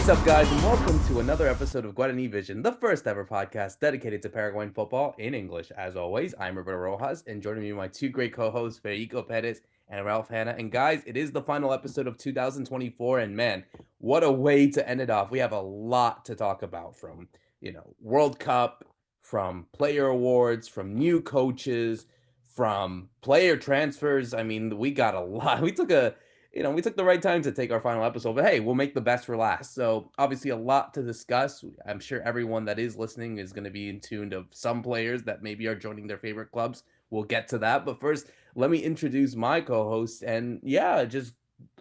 up, guys, and welcome to another episode of Guarani Vision, the first ever podcast dedicated to Paraguayan football in English. As always, I'm Roberto Rojas, and joining me are my two great co-hosts, Fede Perez and Ralph Hannah. And guys, it is the final episode of 2024, and man, what a way to end it off. We have a lot to talk about, from, World Cup, from player awards, from new coaches, from player transfers. I mean, we got a lot. We took the right time to take our final episode, but hey, we'll make the best for last. So obviously a lot to discuss. I'm sure everyone that is listening is going to be in tune of some players that maybe are joining their favorite clubs. We'll get to that. But first, let me introduce my co-host and just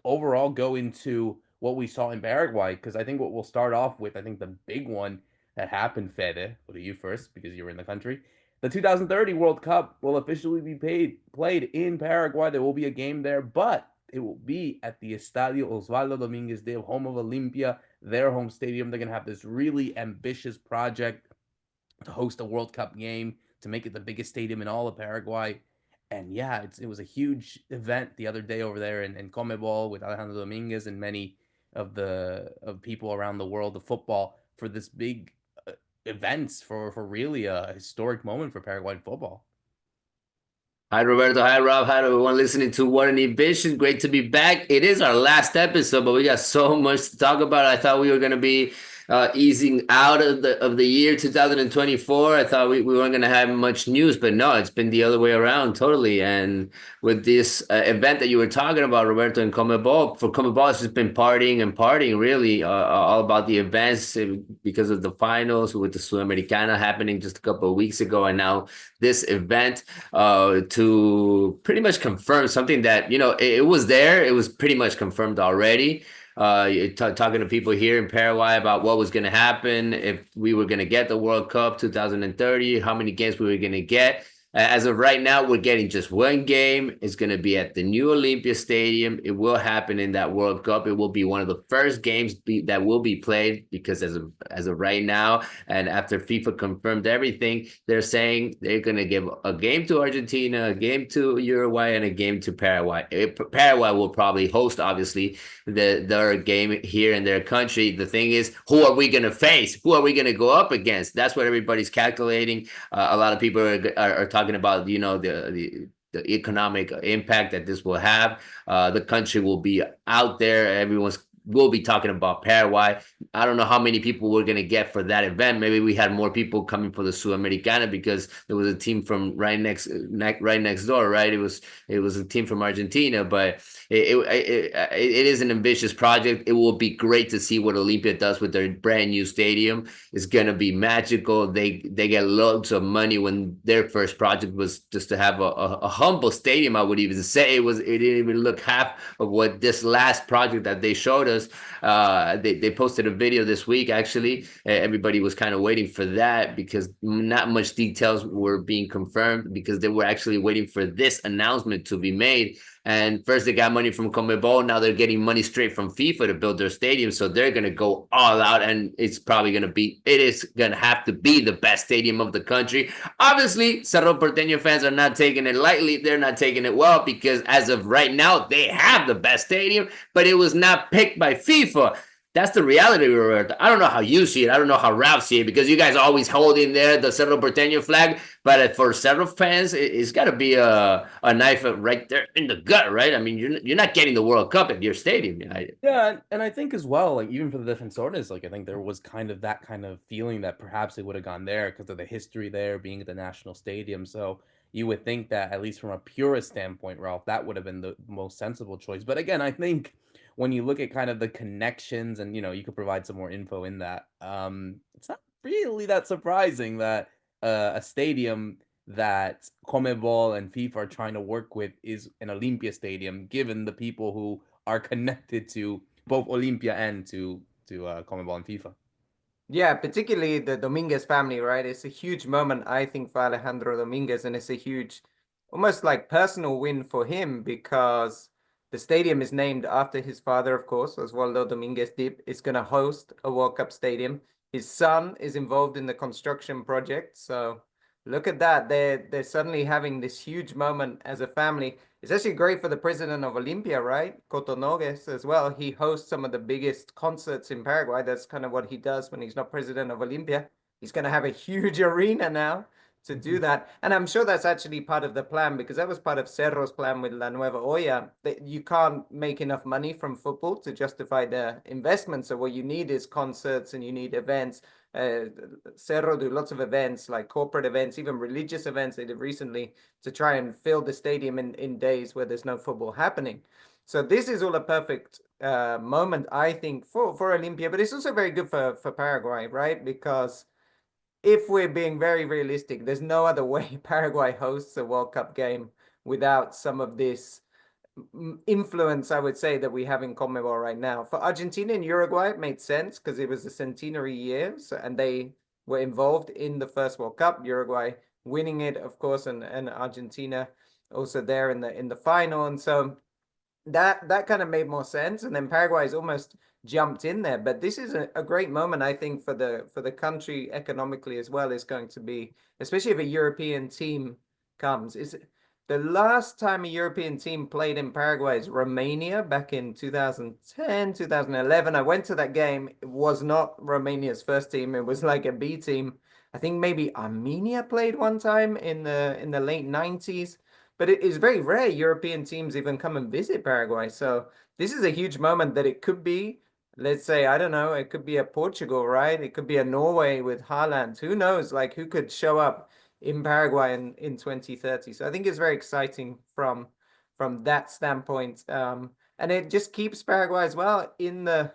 overall go into what we saw in Paraguay. Because I think what we'll start off with, I think the big one that happened, Fede, what are you first because you were in the country. The 2030 World Cup will officially be played in Paraguay. There will be a game there, but it will be at the Estadio Osvaldo Dominguez de home of Olimpia, their home stadium. They're going to have this really ambitious project to host a World Cup game, to make it the biggest stadium in all of Paraguay. And yeah, it was a huge event the other day over there in Comebol with Alejandro Dominguez and many of people around the world of football for this big events for really a historic moment for Paraguayan football. Hi, Roberto. Hi, Rob. Hi, everyone listening to Guarani Vision. Great to be back. It is our last episode, but we got so much to talk about. I thought we were going to be easing out of the year 2024. I thought we weren't going to have much news, but no, it's been the other way around totally. And with this event that you were talking about, Roberto, in Comebol, for Comebol, it's just been partying and partying, really, all about the events because of the finals with the Sudamericana happening just a couple of weeks ago, and now this event to pretty much confirm something that, it was there. It was pretty much confirmed already. Talking to people here in Paraguay about what was going to happen, if we were going to get the World Cup 2030, how many games we were going to get. As of right now, we're getting just one game. It's going to be at the new Olympia Stadium. It will happen in that World Cup. It will be one of the first games that will be played, because as of right now, and after FIFA confirmed everything, they're saying they're going to give a game to Argentina, a game to Uruguay, and a game to Paraguay. Paraguay will probably host, obviously, their game here in their country. The thing is, who are we going to face? Who are we going to go up against? That's what everybody's calculating. A lot of people are talking about, the economic impact that this will have. The country will be out there. We'll be talking about Paraguay. I don't know how many people we're going to get for that event. Maybe we had more people coming for the Sudamericana because there was a team from right next door, right? It was a team from Argentina, but it is an ambitious project. It will be great to see what Olympia does with their brand new stadium. It's going to be magical. They get loads of money. When their first project was just to have a humble stadium, I would even say it didn't even look half of what this last project that they showed us. They posted a video this week, actually. Everybody was kind of waiting for that because not much details were being confirmed, because they were actually waiting for this announcement to be made. And first they got money from Comebol. Now they're getting money straight from FIFA to build their stadium. So they're going to go all out, and it is going to have to be the best stadium of the country. Obviously, Cerro Porteño fans are not taking it lightly. They're not taking it well, because as of right now, they have the best stadium, but it was not picked by FIFA. That's the reality, Roberto. I don't know how you see it. I don't know how Ralph see it, because you guys always hold in there the Cerro Porteño flag. But for Cerro fans, it's got to be a knife right there in the gut, right? I mean, you're not getting the World Cup at your stadium. Yeah, and I think as well, like even for the Defensores, like I think there was kind of that kind of feeling that perhaps they would have gone there because of the history there being at the national stadium. So you would think that, at least from a purist standpoint, Ralph, that would have been the most sensible choice. But again, I think when you look at kind of the connections, and you could provide some more info in that, it's not really that surprising that a stadium that Comebol and FIFA are trying to work with is an Olympia stadium, given the people who are connected to both Olympia and to Comebol and FIFA. Yeah, particularly the Dominguez family, right? It's a huge moment, I think, for Alejandro Dominguez, and it's a huge, almost like personal win for him, because the stadium is named after his father, of course, Osvaldo Dominguez Dip. It's going to host a World Cup stadium. His son is involved in the construction project, so look at that. They're suddenly having this huge moment as a family. It's actually great for the president of Olympia, right? Cotonogues as well. He hosts some of the biggest concerts in Paraguay. That's kind of what he does when he's not president of Olympia. He's going to have a huge arena now to do that. And I'm sure that's actually part of the plan, because that was part of Cerro's plan with La Nueva Olla. That you can't make enough money from football to justify the investment. So what you need is concerts and you need events. Cerro do lots of events, like corporate events, even religious events they did recently, to try and fill the stadium in days where there's no football happening. So this is all a perfect moment, I think, for Olympia, but it's also very good for Paraguay, right? Because if we're being very realistic, there's no other way Paraguay hosts a World Cup game without some of this influence, I would say, that we have in CONMEBOL right now. For Argentina and Uruguay, it made sense because it was a centenary year, and they were involved in the first World Cup. Uruguay winning it, of course, and Argentina also there in the final, and so that kind of made more sense. And then Paraguay's almost jumped in there, but this is a great moment, I think, for the country economically as well. Is going to be, especially if a European team comes. Is the last time a European team played in Paraguay is Romania back in 2010, 2011. I went to that game. It was not Romania's first team. It was like a B team. I think maybe Armenia played one time in the late 90s. But it is very rare European teams even come and visit Paraguay. So this is a huge moment that it could be, let's say, I don't know, it could be a Portugal, right? It could be a Norway with Haaland. Who knows? Like, who could show up in Paraguay in 2030? So I think it's very exciting from that standpoint. And it just keeps Paraguay as well in the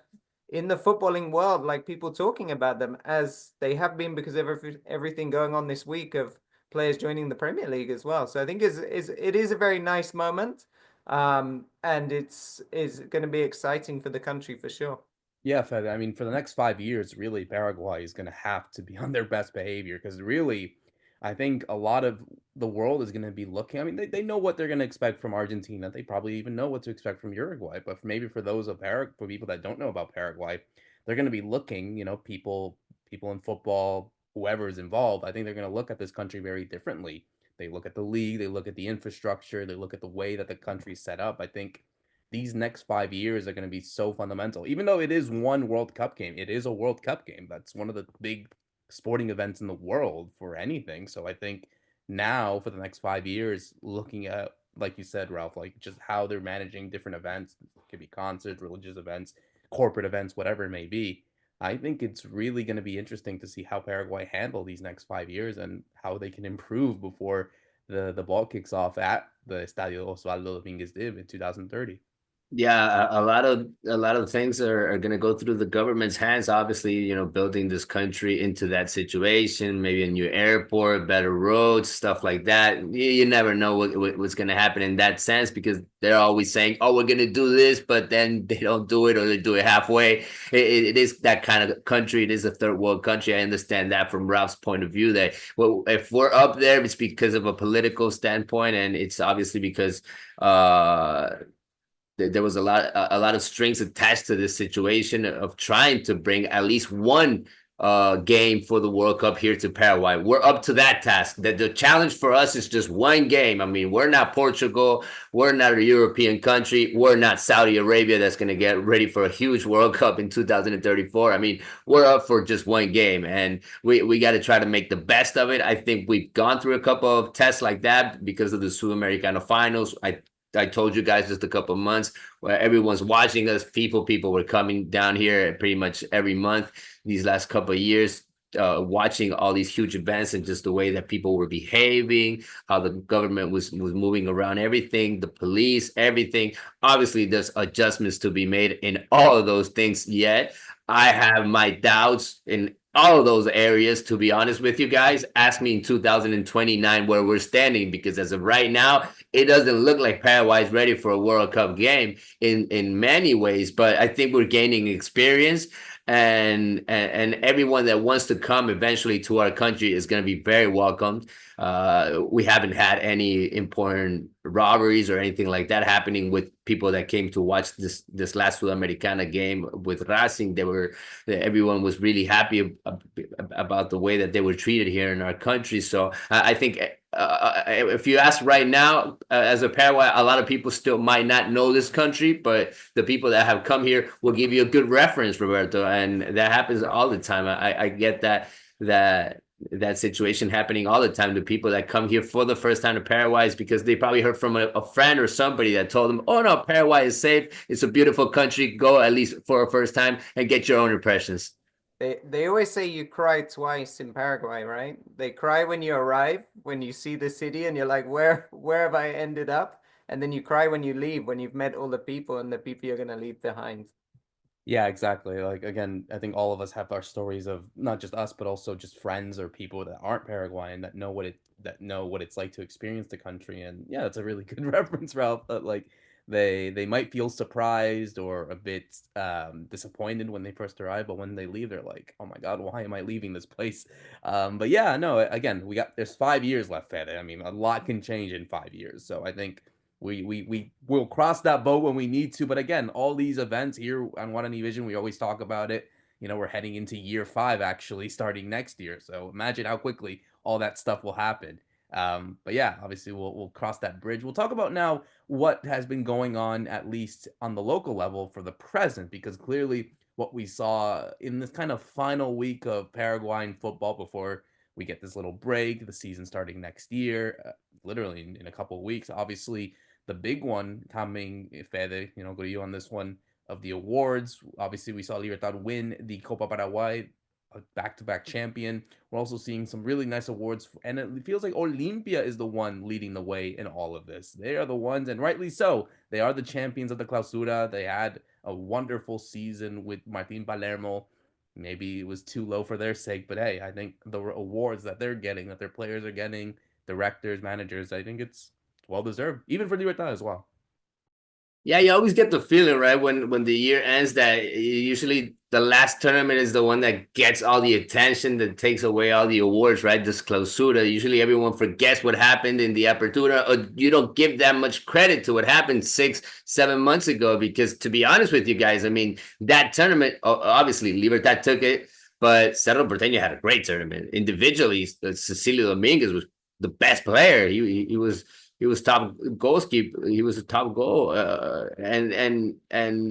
footballing world, like people talking about them as they have been, because of everything going on this week of players joining the Premier League as well. So I think it is a very nice moment, and it's going to be exciting for the country for sure. Yeah, Fed. I mean, for the next 5 years, really, Paraguay is going to have to be on their best behavior because really, I think a lot of the world is going to be looking. I mean, they know what they're going to expect from Argentina. They probably even know what to expect from Uruguay. But maybe for those of for people that don't know about Paraguay, they're going to be looking. People in football, whoever is involved. I think they're going to look at this country very differently. They look at the league. They look at the infrastructure. They look at the way that the country's set up. I think these next 5 years are going to be so fundamental. Even though it is one World Cup game, it is a World Cup game. That's one of the big sporting events in the world for anything. So I think now for the next 5 years, looking at, like you said, Ralph, like just how they're managing different events, it could be concerts, religious events, corporate events, whatever it may be. I think it's really going to be interesting to see how Paraguay handle these next 5 years and how they can improve before the ball kicks off at the Estadio Osvaldo Dominguez Dib in 2030. Yeah, a lot of things are going to go through the government's hands. Obviously, building this country into that situation, maybe a new airport, better roads, stuff like that. You never know what's going to happen in that sense, because they're always saying, "Oh, we're going to do this," but then they don't do it, or they do it halfway. It is that kind of country. It is a third world country. I understand that from Ralph's point of view. That, well, if we're up there, it's because of a political standpoint, and it's obviously because there was a lot of strings attached to this situation of trying to bring at least one game for the World Cup here to Paraguay. We're up to that task. The challenge for us is just one game. I mean, we're not Portugal. We're not a European country. We're not Saudi Arabia that's going to get ready for a huge World Cup in 2034. I mean, we're up for just one game, and we got to try to make the best of it. I think we've gone through a couple of tests like that because of the Sudamericano finals. I told you guys just a couple of months where everyone's watching us. People were coming down here pretty much every month these last couple of years, watching all these huge events, and just the way that people were behaving, how the government was moving around everything, the police, everything. Obviously, there's adjustments to be made in all of those things yet. I have my doubts in all of those areas, to be honest with you guys. Ask me in 2029 where we're standing, because as of right now, it doesn't look like Paraguay is ready for a World Cup game in many ways. But I think we're gaining experience. and everyone that wants to come eventually to our country is going to be very welcomed. We haven't had any important robberies or anything like that happening with people that came to watch this last Sudamericana game with Racing. Everyone was really happy about the way that they were treated here in our country. So I think if you ask right now, as a Paraguay, a lot of people still might not know this country, but the people that have come here will give you a good reference, Roberto, and that happens all the time. I get that situation happening all the time. The people that come here for the first time to Paraguay is because they probably heard from a friend or somebody that told them, oh no, Paraguay is safe, it's a beautiful country, go at least for a first time and get your own impressions. They always say you cry twice in Paraguay, right? They cry when you arrive, when you see the city and you're like, where have I ended up? And then you cry when you leave, when you've met all the people and the people you're going to leave behind. Yeah, exactly. Like again, I think all of us have our stories of not just us, but also just friends or people that aren't Paraguayan that know what it's like to experience the country. And yeah, it's a really good reference, Ralph. That like they might feel surprised or a bit disappointed when they first arrive, but when they leave, they're like, "Oh my God, why am I leaving this place?" But yeah, no. Again, there's 5 years left, Fede. I mean, a lot can change in 5 years. So I think we will cross that boat when we need to. But again, all these events here on Guarani Vision, we always talk about it. You know, we're heading into year 5 actually starting next year. So imagine how quickly all that stuff will happen. But yeah, obviously we'll cross that bridge. We'll talk about now what has been going on, at least on the local level for the present, because clearly what we saw in this kind of final week of Paraguayan football before we get this little break, the season starting next year, literally in a couple of weeks. Obviously, the big one coming, Fede, go to you on this one, of the awards. Obviously, we saw Libertad win the Copa Paraguay, a back-to-back champion. We're also seeing some really nice awards, and it feels like Olimpia is the one leading the way in all of this. They are the ones, and rightly so. They are the champions of the Clausura. They had a wonderful season with Martin Palermo. Maybe it was too low for their sake, but hey, I think the awards that they're getting, that their players are getting, directors, managers, I think it's well deserved, even for Libertad as well. Yeah, you always get the feeling, right, when the year ends that usually the last tournament is the one that gets all the attention, that takes away all the awards, right? This clausura. Usually everyone forgets what happened in the apertura, or you don't give that much credit to what happened 6-7 months ago. Because to be honest with you guys, I mean, that tournament, obviously Libertad took it, but Cerro Porteño had a great tournament. Individually, Cecilio Dominguez was the best player. He was top goalkeeper. He was a top goal, and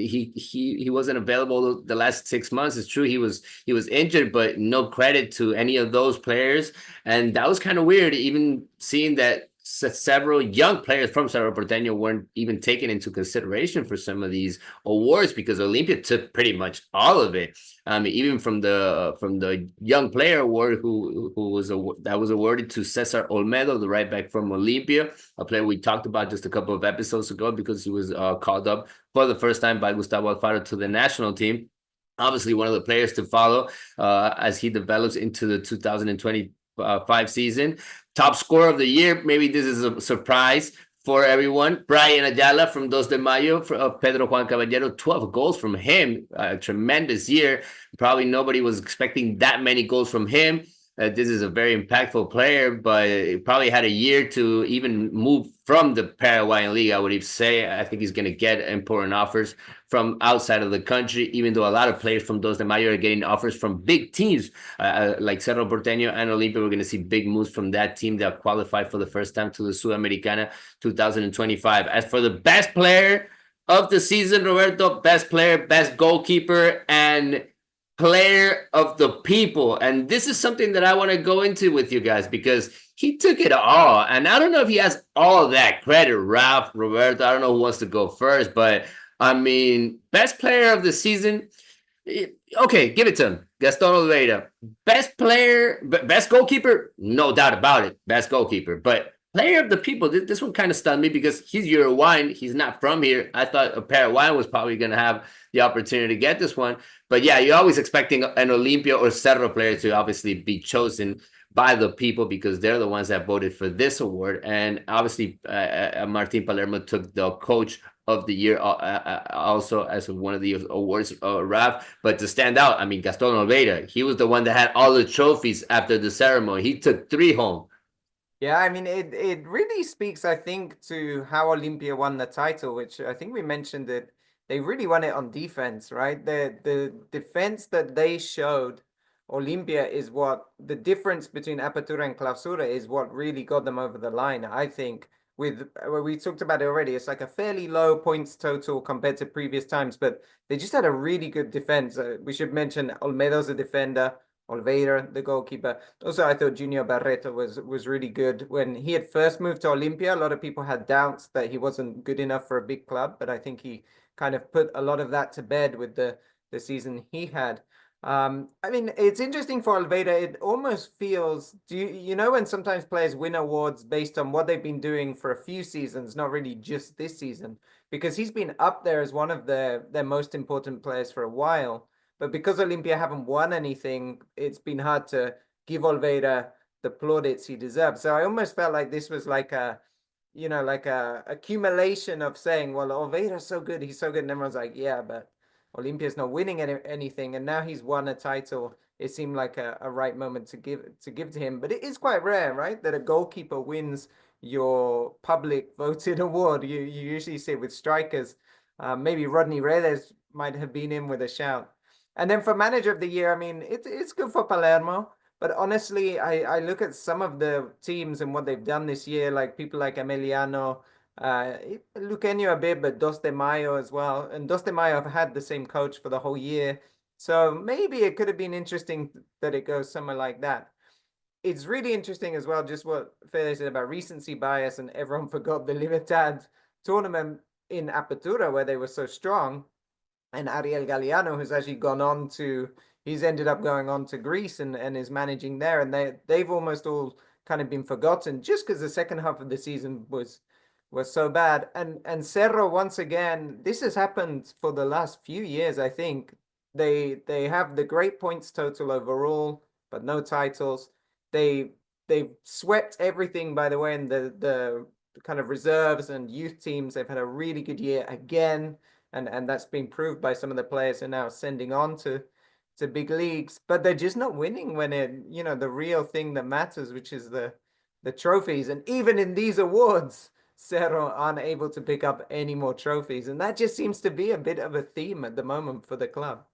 he wasn't available the last 6 months. It's true he was injured, but no credit to any of those players, and that was kind of weird. Even seeing that several young players from Cerro Porteño weren't even taken into consideration for some of these awards, because Olimpia took pretty much all of it. Even from the young player award, that was awarded to Cesar Olmedo, the right back from Olimpia, a player we talked about just a couple of episodes ago, because he was called up for the first time by Gustavo Alfaro to the national team. Obviously, one of the players to follow as he develops into the 2025 season. Top scorer of the year, maybe this is a surprise for everyone, Brian Ayala from Dos de Mayo, Pedro Juan Caballero, 12 goals from him, a tremendous year. Probably nobody was expecting that many goals from him. This is a very impactful player, but it probably had a year to even move from the Paraguayan League, I would even say. I think he's going to get important offers from outside of the country, even though a lot of players from Dos de Mayo are getting offers from big teams like Cerro Porteño and Olimpia. We're going to see big moves from that team that qualified for the first time to the Sudamericana 2025. As for the best player of the season, Roberto, best player, best goalkeeper, and player of the people. And this is something that I want to go into with you guys, because he took it all. And I don't know if he has all that credit, Ralph, Roberto. I don't know who wants to go first, but I mean, best player of the season. Okay, give it to him. Gaston Oliveira. Best player, best goalkeeper, no doubt about it. Best goalkeeper. But player of the people, this one kind of stunned me, because he's Uruguayan. He's not from here. I thought a Paraguayan was probably going to have the opportunity to get this one. But yeah, you're always expecting an Olimpia or Cerro player to obviously be chosen by the people, because they're the ones that voted for this award. And obviously, Martin Palermo took the Coach of the year, also as one of the awards, Raf. But to stand out, I mean, Gaston Oliveira, he was the one that had all the trophies after the ceremony. He took 3 home. Yeah, I mean, it really speaks, I think, to how Olympia won the title, which I think we mentioned it. They really won it on defense, right? The defense that they showed Olympia is what the difference between Apertura and Clausura is what really got them over the line. I think with we talked about it already, it's like a fairly low points total compared to previous times, but they just had a really good defense. We should mention Olmedo's a defender. Oliveira, the goalkeeper. Also, I thought Junior Barreto was really good. When he had first moved to Olympia, a lot of people had doubts that he wasn't good enough for a big club, but I think he kind of put a lot of that to bed with the season he had. I mean, it's interesting for Oliveira. It almost feels, you know when sometimes players win awards based on what they've been doing for a few seasons, not really just this season, because he's been up there as one of their most important players for a while. But because Olympia haven't won anything, it's been hard to give Oliveira the plaudits he deserves. So I almost felt like this was like a, like a accumulation of saying, well, Oliveira's so good, he's so good. And everyone's like, yeah, but Olympia's not winning anything. And now he's won a title. It seemed like a right moment to give to him. But it is quite rare, right? That a goalkeeper wins your public voted award. You usually see it with strikers. Maybe Rodney Reyes might have been in with a shout. And then for manager of the year, I mean, it's good for Palermo. But honestly, I look at some of the teams and what they've done this year, like people like Emiliano, Luqueño a bit, but Dos de Mayo as well. And Dos de Mayo have had the same coach for the whole year. So maybe it could have been interesting that it goes somewhere like that. It's really interesting as well, just what Fede said about recency bias, and everyone forgot the Libertad tournament in Apertura where they were so strong. And Ariel Galeano, who's actually he's ended up going on to Greece and is managing there. And they've almost all kind of been forgotten just because the second half of the season was so bad. And Cerro, once again, this has happened for the last few years, I think. They have the great points total overall, but no titles. They've swept everything, by the way, in the kind of reserves and youth teams. They've had a really good year again. And that's been proved by some of the players who are now sending on to big leagues, but they're just not winning when the real thing that matters, which is the trophies. And even in these awards, Cerro aren't able to pick up any more trophies. And that just seems to be a bit of a theme at the moment for the club.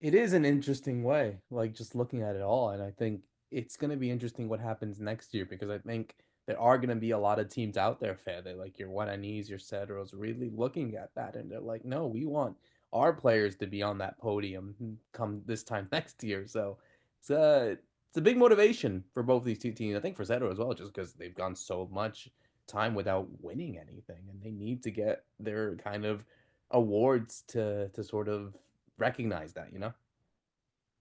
It is an interesting way, like just looking at it all. And I think it's going to be interesting what happens next year, because I think there are going to be a lot of teams out there, Fede, like your Guaranis, your Cedros, really looking at that. And they're like, no, we want our players to be on that podium come this time next year. So it's a big motivation for both these two teams. I think for Cedro as well, just because they've gone so much time without winning anything, and they need to get their kind of awards to sort of recognize that, you know?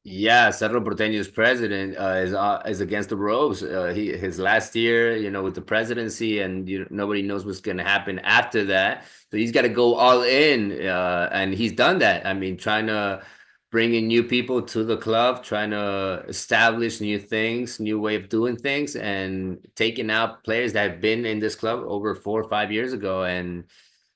Yeah, Cerro Porteño's president is against the ropes. His last year, with the presidency, and nobody knows what's going to happen after that. So he's got to go all in, and he's done that. I mean, trying to bring in new people to the club, trying to establish new things, new way of doing things, and taking out players that have been in this club over 4 or 5 years ago. And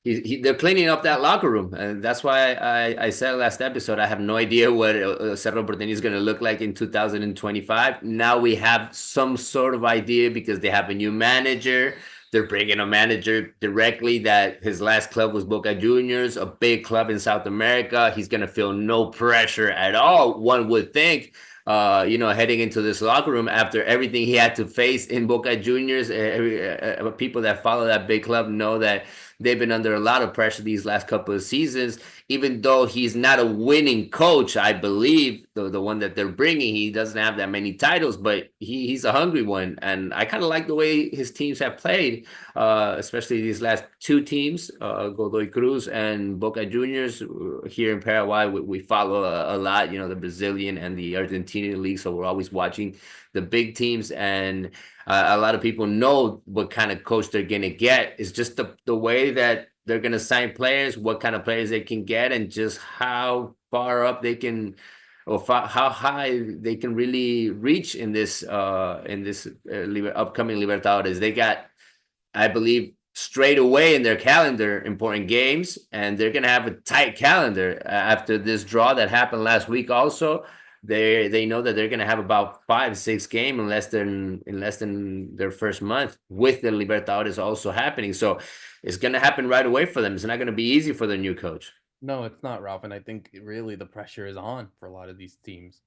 they're cleaning up that locker room, and that's why I said last episode I have no idea what Cerro Porteño is going to look like in 2025. Now we have some sort of idea because they have a new manager. They're bringing a manager directly that his last club was Boca Juniors, a big club in South America. He's going to feel no pressure at all, one would think. Heading into this locker room after everything he had to face in Boca Juniors. People that follow that big club know that they've been under a lot of pressure these last couple of seasons. Even though he's not a winning coach, I believe the one that they're bringing, he doesn't have that many titles, but he's a hungry one. And I kind of like the way his teams have played, especially these last 2 teams, Godoy Cruz and Boca Juniors. Here in Paraguay, we follow a lot, the Brazilian and the Argentinian league. So we're always watching the big teams, and a lot of people know what kind of coach they're going to get. It's just the way that they're going to sign players, what kind of players they can get, and just how far up they can, or how high they can really reach in this upcoming Libertadores. They got, I believe, straight away in their calendar important games, and they're going to have a tight calendar after this draw that happened last week. Also, they know that they're going to have about 5-6 games in less than their first month, with the Libertadores also happening. So it's going to happen right away for them. It's not going to be easy for the new coach. No, it's not, Ralph, and I think really the pressure is on for a lot of these teams.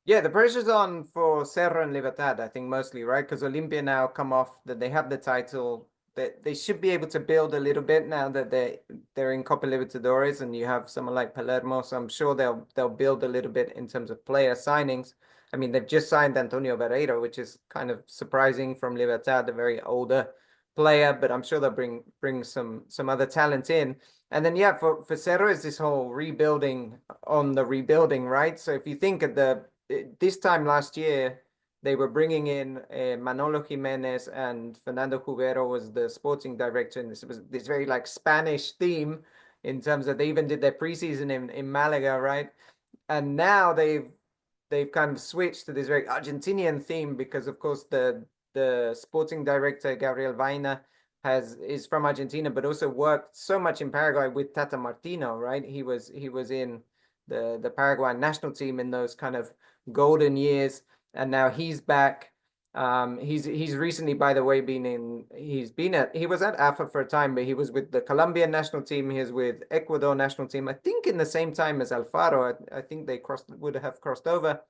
Yeah, the pressure's on for Cerro and Libertad, I think, mostly, right? Because Olimpia now come off that they have the title. They should be able to build a little bit now that they're in Copa Libertadores, and you have someone like Palermo. So I'm sure they'll build a little bit in terms of player signings. I mean, they've just signed Antonio Barreiro, which is kind of surprising from Libertad, a very older player, but I'm sure they'll bring some other talent in. And then yeah, for Cerro is this whole rebuilding on the rebuilding, right? So if you think of this time last year, they were bringing in Manolo Jimenez, and Fernando Jubero was the sporting director, and this was this very like Spanish theme in terms of they even did their preseason in Malaga, right? And now they've kind of switched to this very Argentinian theme because of course the sporting director Gabriel Vaina is from Argentina, but also worked so much in Paraguay with Tata Martino, right? He was in the Paraguayan national team in those kind of golden years, and now he's back. He's recently, by the way, he was at AFA for a time, but he was with the Colombian national team. He was with Ecuador national team, I think in the same time as Alfaro. I think they would have crossed over.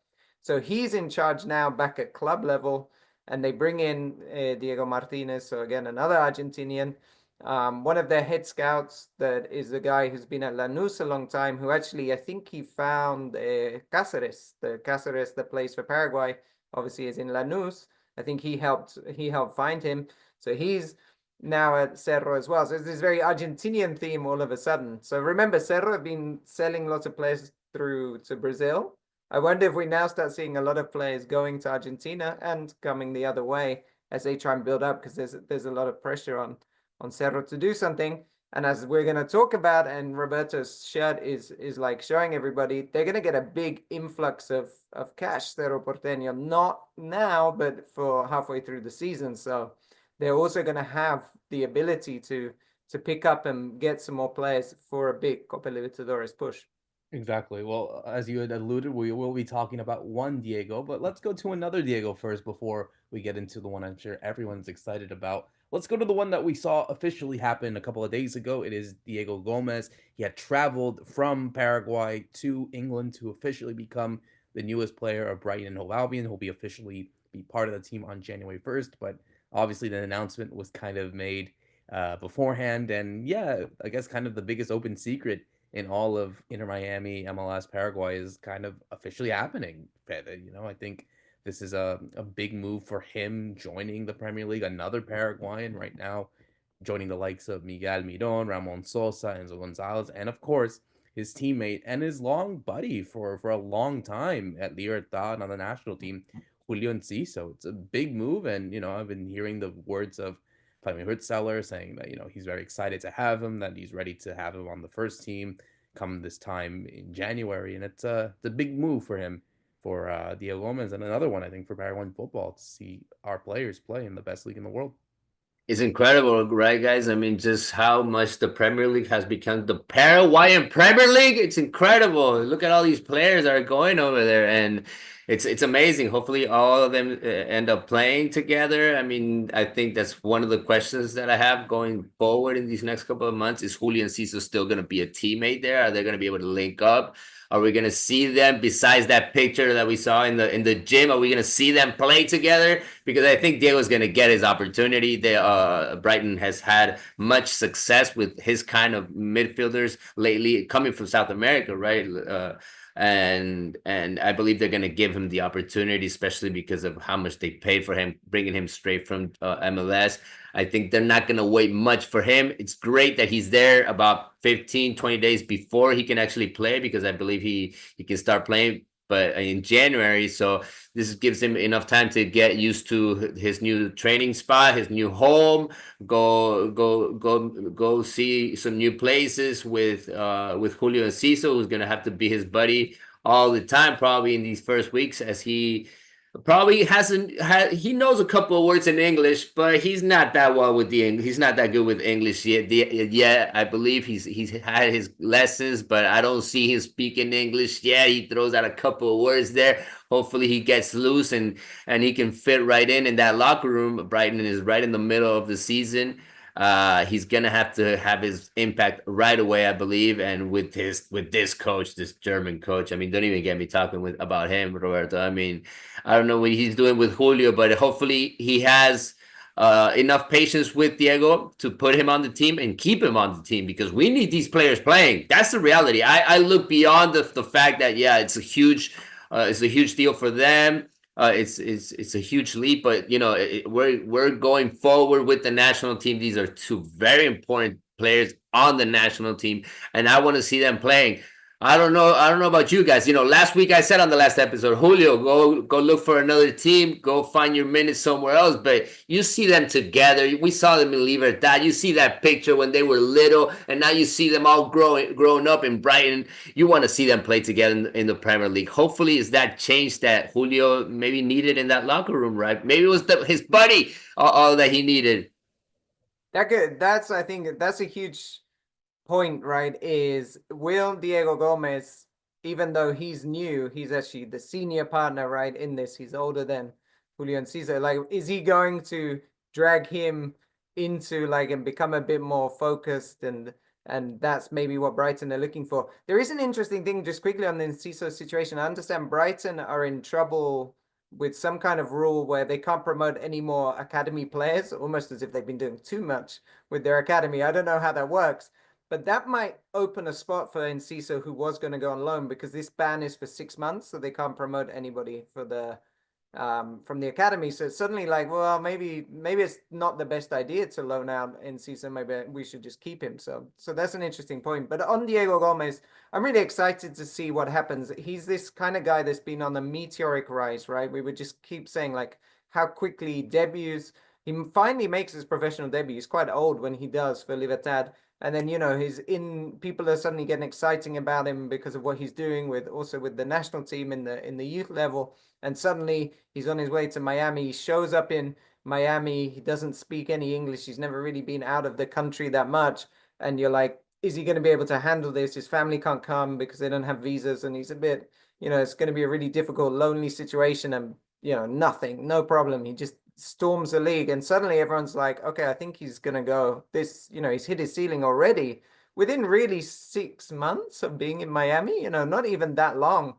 So he's in charge now back at club level, and they bring in Diego Martinez. So again, another Argentinian. One of their head scouts that is a guy who's been at Lanús a long time, who actually I think he found Cáceres that plays for Paraguay, obviously is in Lanús. I think he helped find him. So he's now at Cerro as well. So it's this very Argentinian theme all of a sudden. So remember, Cerro have been selling lots of players through to Brazil. I wonder if we now start seeing a lot of players going to Argentina and coming the other way as they try and build up, because there's a lot of pressure on Cerro to do something. And as we're going to talk about, and Roberto's shirt is like showing everybody, they're going to get a big influx of cash, Cerro Porteño, not now, but for halfway through the season. So they're also going to have the ability to pick up and get some more players for a big Copa Libertadores push. Exactly. Well, as you had alluded, we will be talking about one Diego, but let's go to another Diego first before we get into the one I'm sure everyone's excited about. Let's go to the one that we saw officially happen a couple of days ago. It is Diego Gómez. He had traveled from Paraguay to England to officially become the newest player of Brighton Hove Albion. He'll be officially be part of the team on January 1st, but obviously the announcement was kind of made beforehand. And yeah, I guess kind of the biggest open secret in all of Inter Miami, MLS, Paraguay is kind of officially happening. You know, I think this is a big move for him joining the Premier League. Another Paraguayan right now joining the likes of Miguel Miron, Ramon Sosa, Enzo Gonzalez, and of course his teammate and his long buddy for a long time at Libertad on the national team, Julio Enciso. It's a big move, and you know I've been hearing the words of Flaming Hurtseller saying that you know he's very excited to have him, that he's ready to have him on the first team come this time in January, and it's a big move for him, for Diego Gomez, and another one I think for Paraguayan football to see our players play in the best league in the world. It's incredible, right, guys? I mean, just how much the Premier League has become the Paraguayan Premier League. It's incredible. Look at all these players that are going over there, and it's amazing. Hopefully, all of them end up playing together. I mean, I think that's one of the questions that I have going forward in these next couple of months. Is Julio Enciso still going to be a teammate there? Are they going to be able to link up? Are we gonna see them besides that picture that we saw in the gym? Are we gonna see them play together? Because I think Diego's gonna get his opportunity. Brighton has had much success with his kind of midfielders lately, coming from South America, right? And I believe they're gonna give him the opportunity, especially because of how much they paid for him, bringing him straight from MLS. I think they're not going to wait much for him. It's great that he's there about 15, 20 days before he can actually play, because I believe he can start playing but in January. So this gives him enough time to get used to his new training spot, his new home, go see some new places with Julio Enciso, who's going to have to be his buddy all the time, probably in these first weeks, as he Probably hasn't had. He knows a couple of words in English, but he's not that well with the English. He's not that good with English yet. Yeah, I believe he's had his lessons, but I don't see him speaking English. Yeah, he throws out a couple of words there. Hopefully, he gets loose and he can fit right in that locker room. Brighton is right in the middle of the season. He's gonna have to have his impact right away, I believe. And with this coach, this German coach, I mean, don't even get me talking about him, Roberto. I mean, I don't know what he's doing with Julio, but hopefully he has enough patience with Diego to put him on the team and keep him on the team, because we need these players playing. That's the reality. I look beyond the fact that, yeah, it's a huge deal for them. It's a huge leap, but we're going forward with the national team. These are two very important players on the national team, and I want to see them playing. I don't know. I don't know about you guys. Last week I said on the last episode, Julio, go look for another team. Go find your minutes somewhere else. But you see them together. We saw them in Libertad. You see that picture when they were little, and now you see them all growing up in Brighton. You want to see them play together in the Premier League. Hopefully, it's that change that Julio maybe needed in that locker room, right? Maybe it was his buddy all that he needed. I think that's a huge point, right? Is will Diego Gómez, even though he's new, he's actually the senior partner, right? In this, he's older than Julio and Cesar. Like, is he going to drag him into and become a bit more focused, and that's maybe what Brighton are looking for. There is an interesting thing just quickly on the Enciso situation. I understand Brighton are in trouble with some kind of rule where they can't promote any more academy players, almost as if they've been doing too much with their academy. I don't know how that works, but that might open a spot for Enciso, who was going to go on loan, because this ban is for 6 months, so they can't promote anybody for the from the academy. So it's suddenly well, maybe it's not the best idea to loan out Enciso. Maybe we should just keep him. So that's an interesting point. But on Diego Gómez, I'm really excited to see what happens. He's this kind of guy that's been on a meteoric rise, right? We would just keep saying how quickly he debuts. He finally makes his professional debut. He's quite old when he does for Libertad. And then, people are suddenly getting exciting about him because of what he's doing with the national team in the youth level. And suddenly he's on his way to Miami. He shows up in Miami. He doesn't speak any English. He's never really been out of the country that much. And you're like, is he going to be able to handle this? His family can't come because they don't have visas. And he's a bit, it's going to be a really difficult, lonely situation. And, no problem. He just storms the league. And suddenly everyone's like, okay, I think he's going to go. He's hit his ceiling already within really 6 months of being in Miami, not even that long.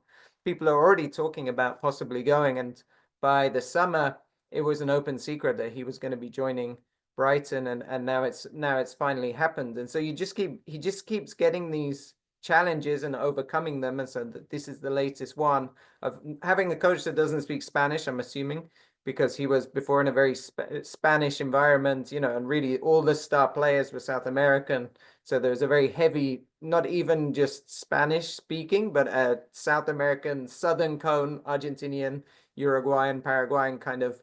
People are already talking about possibly going, and by the summer it was an open secret that he was going to be joining Brighton, and now it's finally happened. And so he just keeps getting these challenges and overcoming them. And so this is the latest one of having a coach that doesn't speak Spanish, I'm assuming, because he was before in a very Spanish environment, and really all the star players were South American. So there's a very heavy, not even just Spanish speaking, but a South American, Southern Cone, Argentinian, Uruguayan, Paraguayan kind of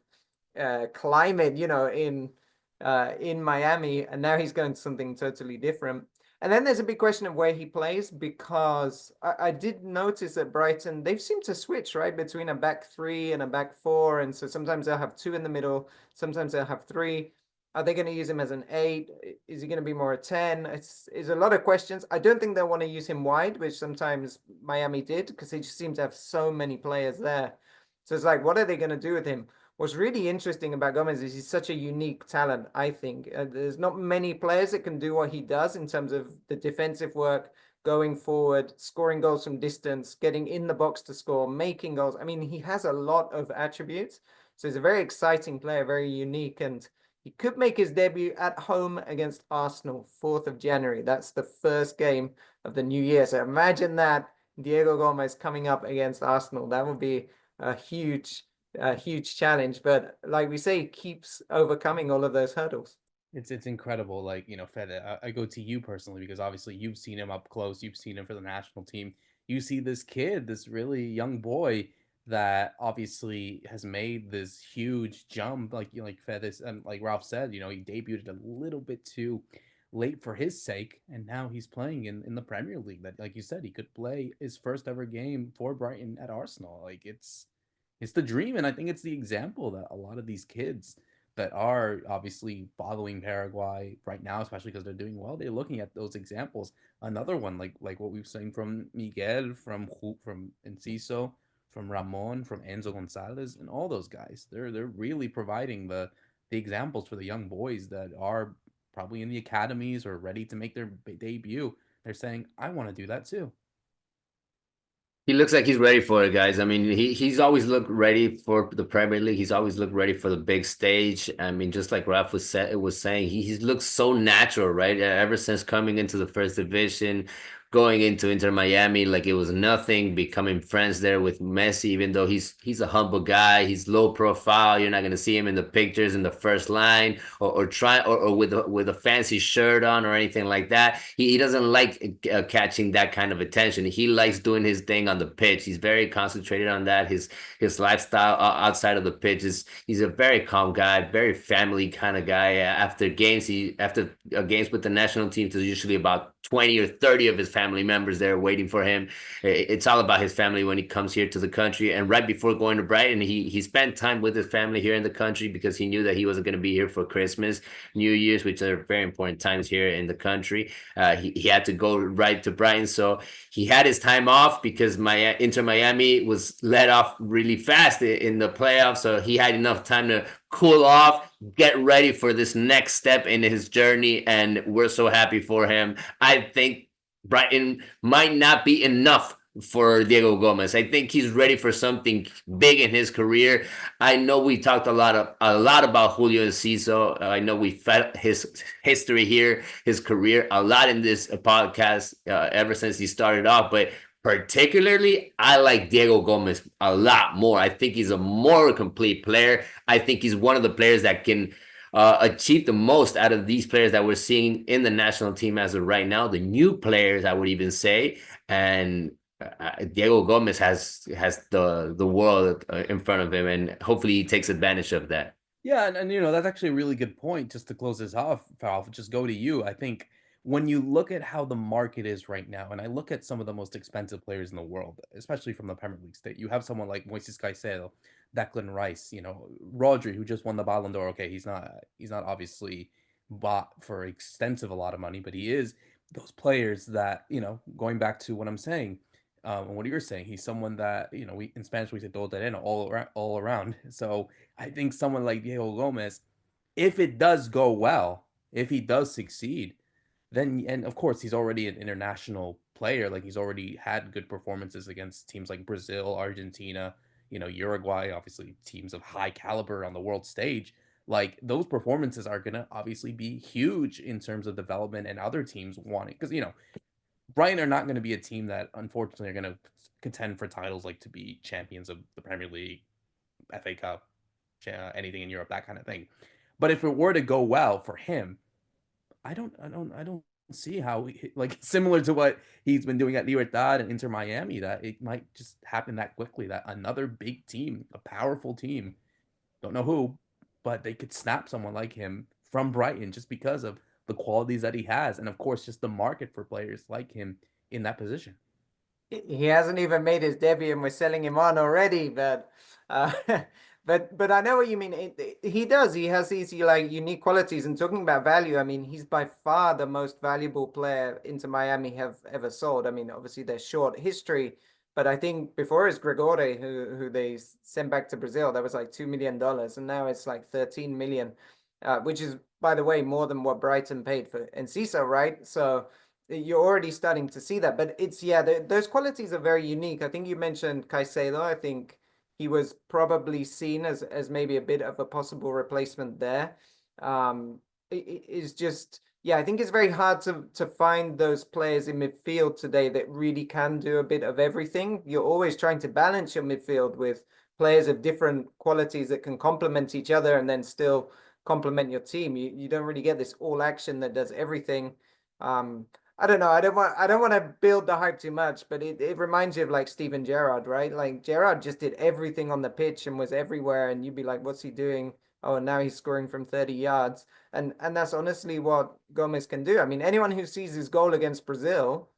climate, in Miami. And now he's going to something totally different. And then there's a big question of where he plays, because I did notice that Brighton, they've seemed to switch, right, between a back three and a back four. And so sometimes they'll have two in the middle, sometimes they'll have three. Are they going to use him as an 8? Is he going to be more a 10? It's a lot of questions. I don't think they'll want to use him wide, which sometimes Miami did, because they just seem to have so many players there. So it's like, what are they going to do with him? What's really interesting about Gómez is he's such a unique talent, I think. There's not many players that can do what he does in terms of the defensive work, going forward, scoring goals from distance, getting in the box to score, making goals. I mean, he has a lot of attributes. So he's a very exciting player, very unique, and he could make his debut at home against Arsenal, 4th of January. That's the first game of the new year. So imagine that, Diego Gómez coming up against Arsenal. That would be a huge challenge. But like we say, he keeps overcoming all of those hurdles. It's incredible. Fede, I go to you personally because obviously you've seen him up close. You've seen him for the national team. You see this kid, this really young boy that obviously has made this huge jump. Like Fede and like Ralph said, he debuted a little bit too late for his sake, and now he's playing in the Premier League. That, like you said, he could play his first ever game for Brighton at Arsenal. It's the dream, and I think it's the example that a lot of these kids that are obviously following Paraguay right now, especially because they're doing well, they're looking at those examples. Another one, like what we've seen from Miguel, from Enciso, from Ramon, from Enzo Gonzalez, and all those guys. They're really providing the examples for the young boys that are probably in the academies or ready to make their debut. They're saying, I want to do that too. He looks like he's ready for it, guys. I mean, he's always looked ready for the Premier League. He's always looked ready for the big stage. I mean, just like Ralph was saying, he looks so natural, right? Ever since coming into the first division, going into Inter Miami like it was nothing, becoming friends there with Messi, even though he's a humble guy, he's low profile. You're not gonna see him in the pictures in the first line or with a fancy shirt on or anything like that. He doesn't like catching that kind of attention. He likes doing his thing on the pitch. He's very concentrated on that. His lifestyle outside of the pitch is he's a very calm guy, very family kind of guy. After games with the national team, there's usually about 20 or 30 of his family members there waiting for him. It's all about his family when he comes here to the country. And right before going to Brighton, he spent time with his family here in the country because he knew that he wasn't going to be here for Christmas, New Year's, which are very important times here in the country. He had to go right to Brighton, so he had his time off because Inter Miami was let off really fast in the playoffs, so he had enough time to cool off, get ready for this next step in his journey, and we're so happy for him. I think Brighton might not be enough for Diego Gómez. I think he's ready for something big in his career. I know we talked a lot about Julio Enciso. I know we fed his history here, his career a lot in this podcast ever since he started off, but particularly, I like Diego Gómez a lot more. I think he's a more complete player. I think he's one of the players that can achieve the most out of these players that we're seeing in the national team as of right now. The new players, I would even say, and Diego Gómez has the world in front of him, and hopefully he takes advantage of that. Yeah, and you know, that's actually a really good point. Just to close this off, Ralph, just go to you. I think when you look at how the market is right now, and I look at some of the most expensive players in the world, especially from the Premier League state, you have someone like Moises Caicedo, Declan Rice, you know, Rodri, who just won the Ballon d'Or. Okay, he's not obviously bought for extensive a lot of money, but he is those players that, you know, going back to what I'm saying, and what you're saying, he's someone that, you know, we in Spanish we say todo terreno, all around. So I think someone like Diego Gomez, if it does go well, if he does succeed, then and of course he's already an international player. Like he's already had good performances against teams like Brazil, Argentina, you know, Uruguay, obviously teams of high caliber on the world stage. Like those performances are gonna obviously be huge in terms of development and other teams wanting because you know Brighton are not going to be a team that unfortunately are going to contend for titles like to be champions of the Premier League, FA Cup, anything in Europe, that kind of thing. But if it were to go well for him, I don't see how like similar to what he's been doing at Libertad and Inter Miami that it might just happen that quickly that another big team, a powerful team, don't know who, but they could snap someone like him from Brighton just because of the qualities that he has, and of course, just the market for players like him in that position. He hasn't even made his debut and we're selling him on already, but uh but I know what you mean. He does. He has these like unique qualities. And talking about value, I mean, he's by far the most valuable player Inter Miami have ever sold. I mean, obviously their short history, but I think before it's Gregore who they sent back to Brazil, that was like $2 million, and now it's like 13 million, which is by the way more than what Brighton paid for Enciso, right? So you're already starting to see that. But it's, yeah, those qualities are very unique. I think you mentioned Caicedo. I think he was probably seen as maybe a bit of a possible replacement there. It's just, yeah, I think it's very hard to find those players in midfield today that really can do a bit of everything. You're always trying to balance your midfield with players of different qualities that can complement each other and then still complement your team. You don't really get this all action that does everything. I don't know. I don't want to build the hype too much, but it reminds you of like Steven Gerrard, right? Like Gerrard just did everything on the pitch and was everywhere, and you'd be like, what's he doing? Oh, and now he's scoring from 30 yards. And that's honestly what Gomez can do. I mean, anyone who sees his goal against Brazil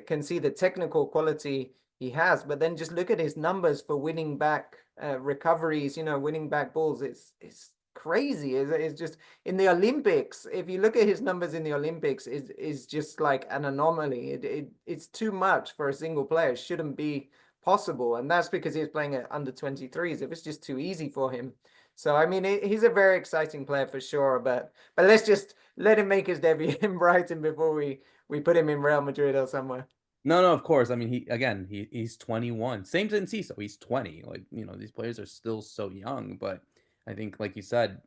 can see the technical quality he has. But then just look at his numbers for winning back recoveries, winning back balls. It's crazy. It's just in the Olympics. If you look at his numbers in the Olympics, is just like an anomaly. It's too much for a single player. It shouldn't be possible, and that's because he's playing at under 23s. If it's just too easy for him. So I mean, he's a very exciting player for sure. But let's just let him make his debut in Brighton before we put him in Real Madrid or somewhere. No, of course. I mean, he's 21. Same as Ciso. He's 20. Like, these players are still so young, but I think, like you said,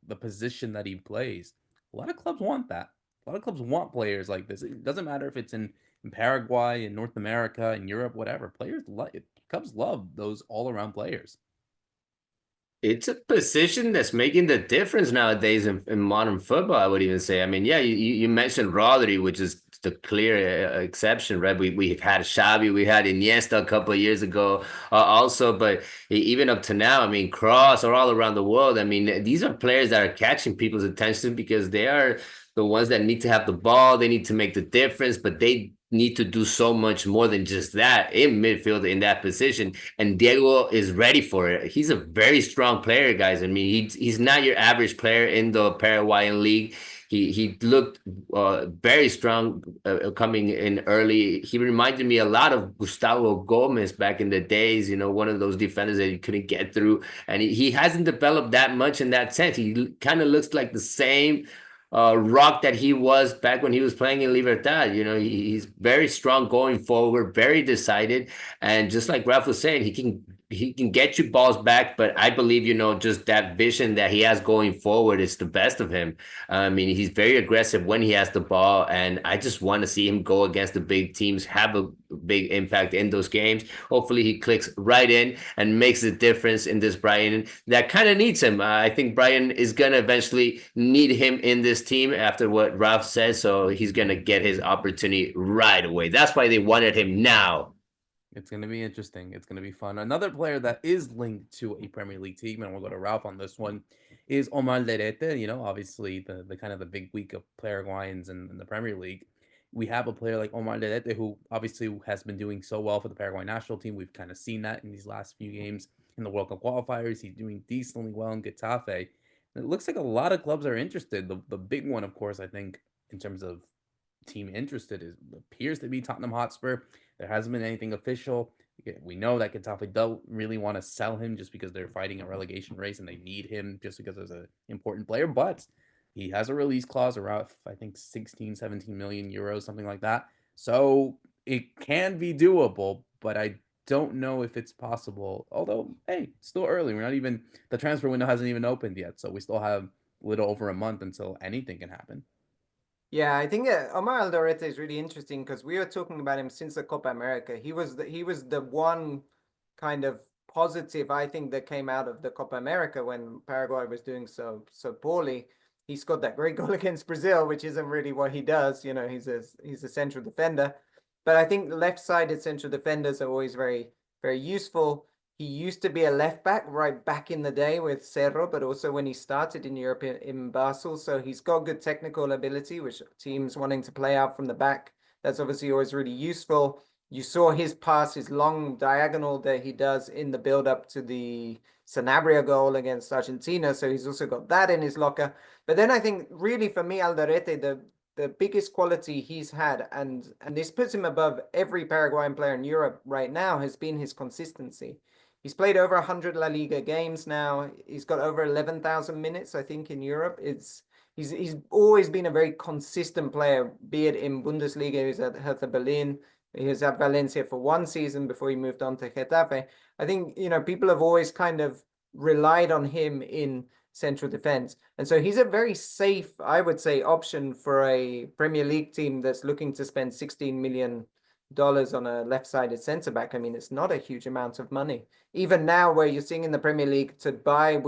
the position that he plays, a lot of clubs want that. A lot of clubs want players like this. It doesn't matter if it's in Paraguay, in North America, in Europe, whatever. Clubs love those all-around players. It's a position that's making the difference nowadays in modern football, I would even say. I mean, yeah, you mentioned Rodri, which is the clear exception, right? We've had Xavi, we had Iniesta a couple of years ago also, but even up to now, I mean, Cross are all around the world. I mean, these are players that are catching people's attention because they are the ones that need to have the ball. They need to make the difference, but they need to do so much more than just that in midfield in that position. And Diego is ready for it. He's a very strong player, guys. I mean, he's not your average player in the Paraguayan league. He looked very strong coming in early. He reminded me a lot of Gustavo Gómez back in the days, one of those defenders that you couldn't get through. And he hasn't developed that much in that sense. He kind of looks like the same rock that he was back when he was playing in Libertad. He's very strong going forward, very decided, and just like Ralph was saying, he can get you balls back. But I believe just that vision that he has going forward is the best of him. I mean, he's very aggressive when he has the ball, and I just want to see him go against the big teams, have a big impact in those games. Hopefully he clicks right in and makes a difference in this Brighton that kind of needs him. I think Brighton is going to eventually need him in this team after what Ralph says, so he's going to get his opportunity right away. That's why they wanted him now. It's going to be interesting. It's going to be fun. Another player that is linked to a Premier League team, and we'll go to Ralph on this one, is Omar Alderete. Obviously the kind of the big week of Paraguayans in the Premier League. We have a player like Omar Alderete who obviously has been doing so well for the Paraguay national team. We've kind of seen that in these last few games in the World Cup qualifiers. He's doing decently well in Getafe. And it looks like a lot of clubs are interested. The big one, of course, I think, in terms of team interested appears to be Tottenham Hotspur. There hasn't been anything official. We know that Getafe don't really want to sell him just because they're fighting a relegation race and they need him just because there's an important player. But he has a release clause around, I think, 16, 17 million euros, something like that. So it can be doable, but I don't know if it's possible. Although, hey, it's still early. The transfer window hasn't even opened yet. So we still have a little over a month until anything can happen. Yeah, I think Omar Alderete is really interesting because we were talking about him since the Copa America. He was the one kind of positive, I think, that came out of the Copa America when Paraguay was doing so poorly. He scored that great goal against Brazil, which isn't really what he does. He's a central defender. But I think left-sided central defenders are always very, very useful. He used to be a left back right back in the day with Cerro, but also when he started in Europe in Basel. So he's got good technical ability, which teams wanting to play out from the back. That's obviously always really useful. You saw his pass, his long diagonal that he does in the build-up to the Sanabria goal against Argentina. So he's also got that in his locker. But then I think really for me, Alderete, the biggest quality he's had, and this puts him above every Paraguayan player in Europe right now, has been his consistency. He's played over 100 La Liga games now. He's got over 11,000 minutes, I think, in Europe. He's always been a very consistent player, be it in Bundesliga. He was at Hertha Berlin. He was at Valencia for one season before he moved on to Getafe. I think, people have always kind of relied on him in central defense. And so he's a very safe, I would say, option for a Premier League team that's looking to spend $16 million on a left-sided centre back. I mean, it's not a huge amount of money. Even now, where you're seeing in the Premier League to buy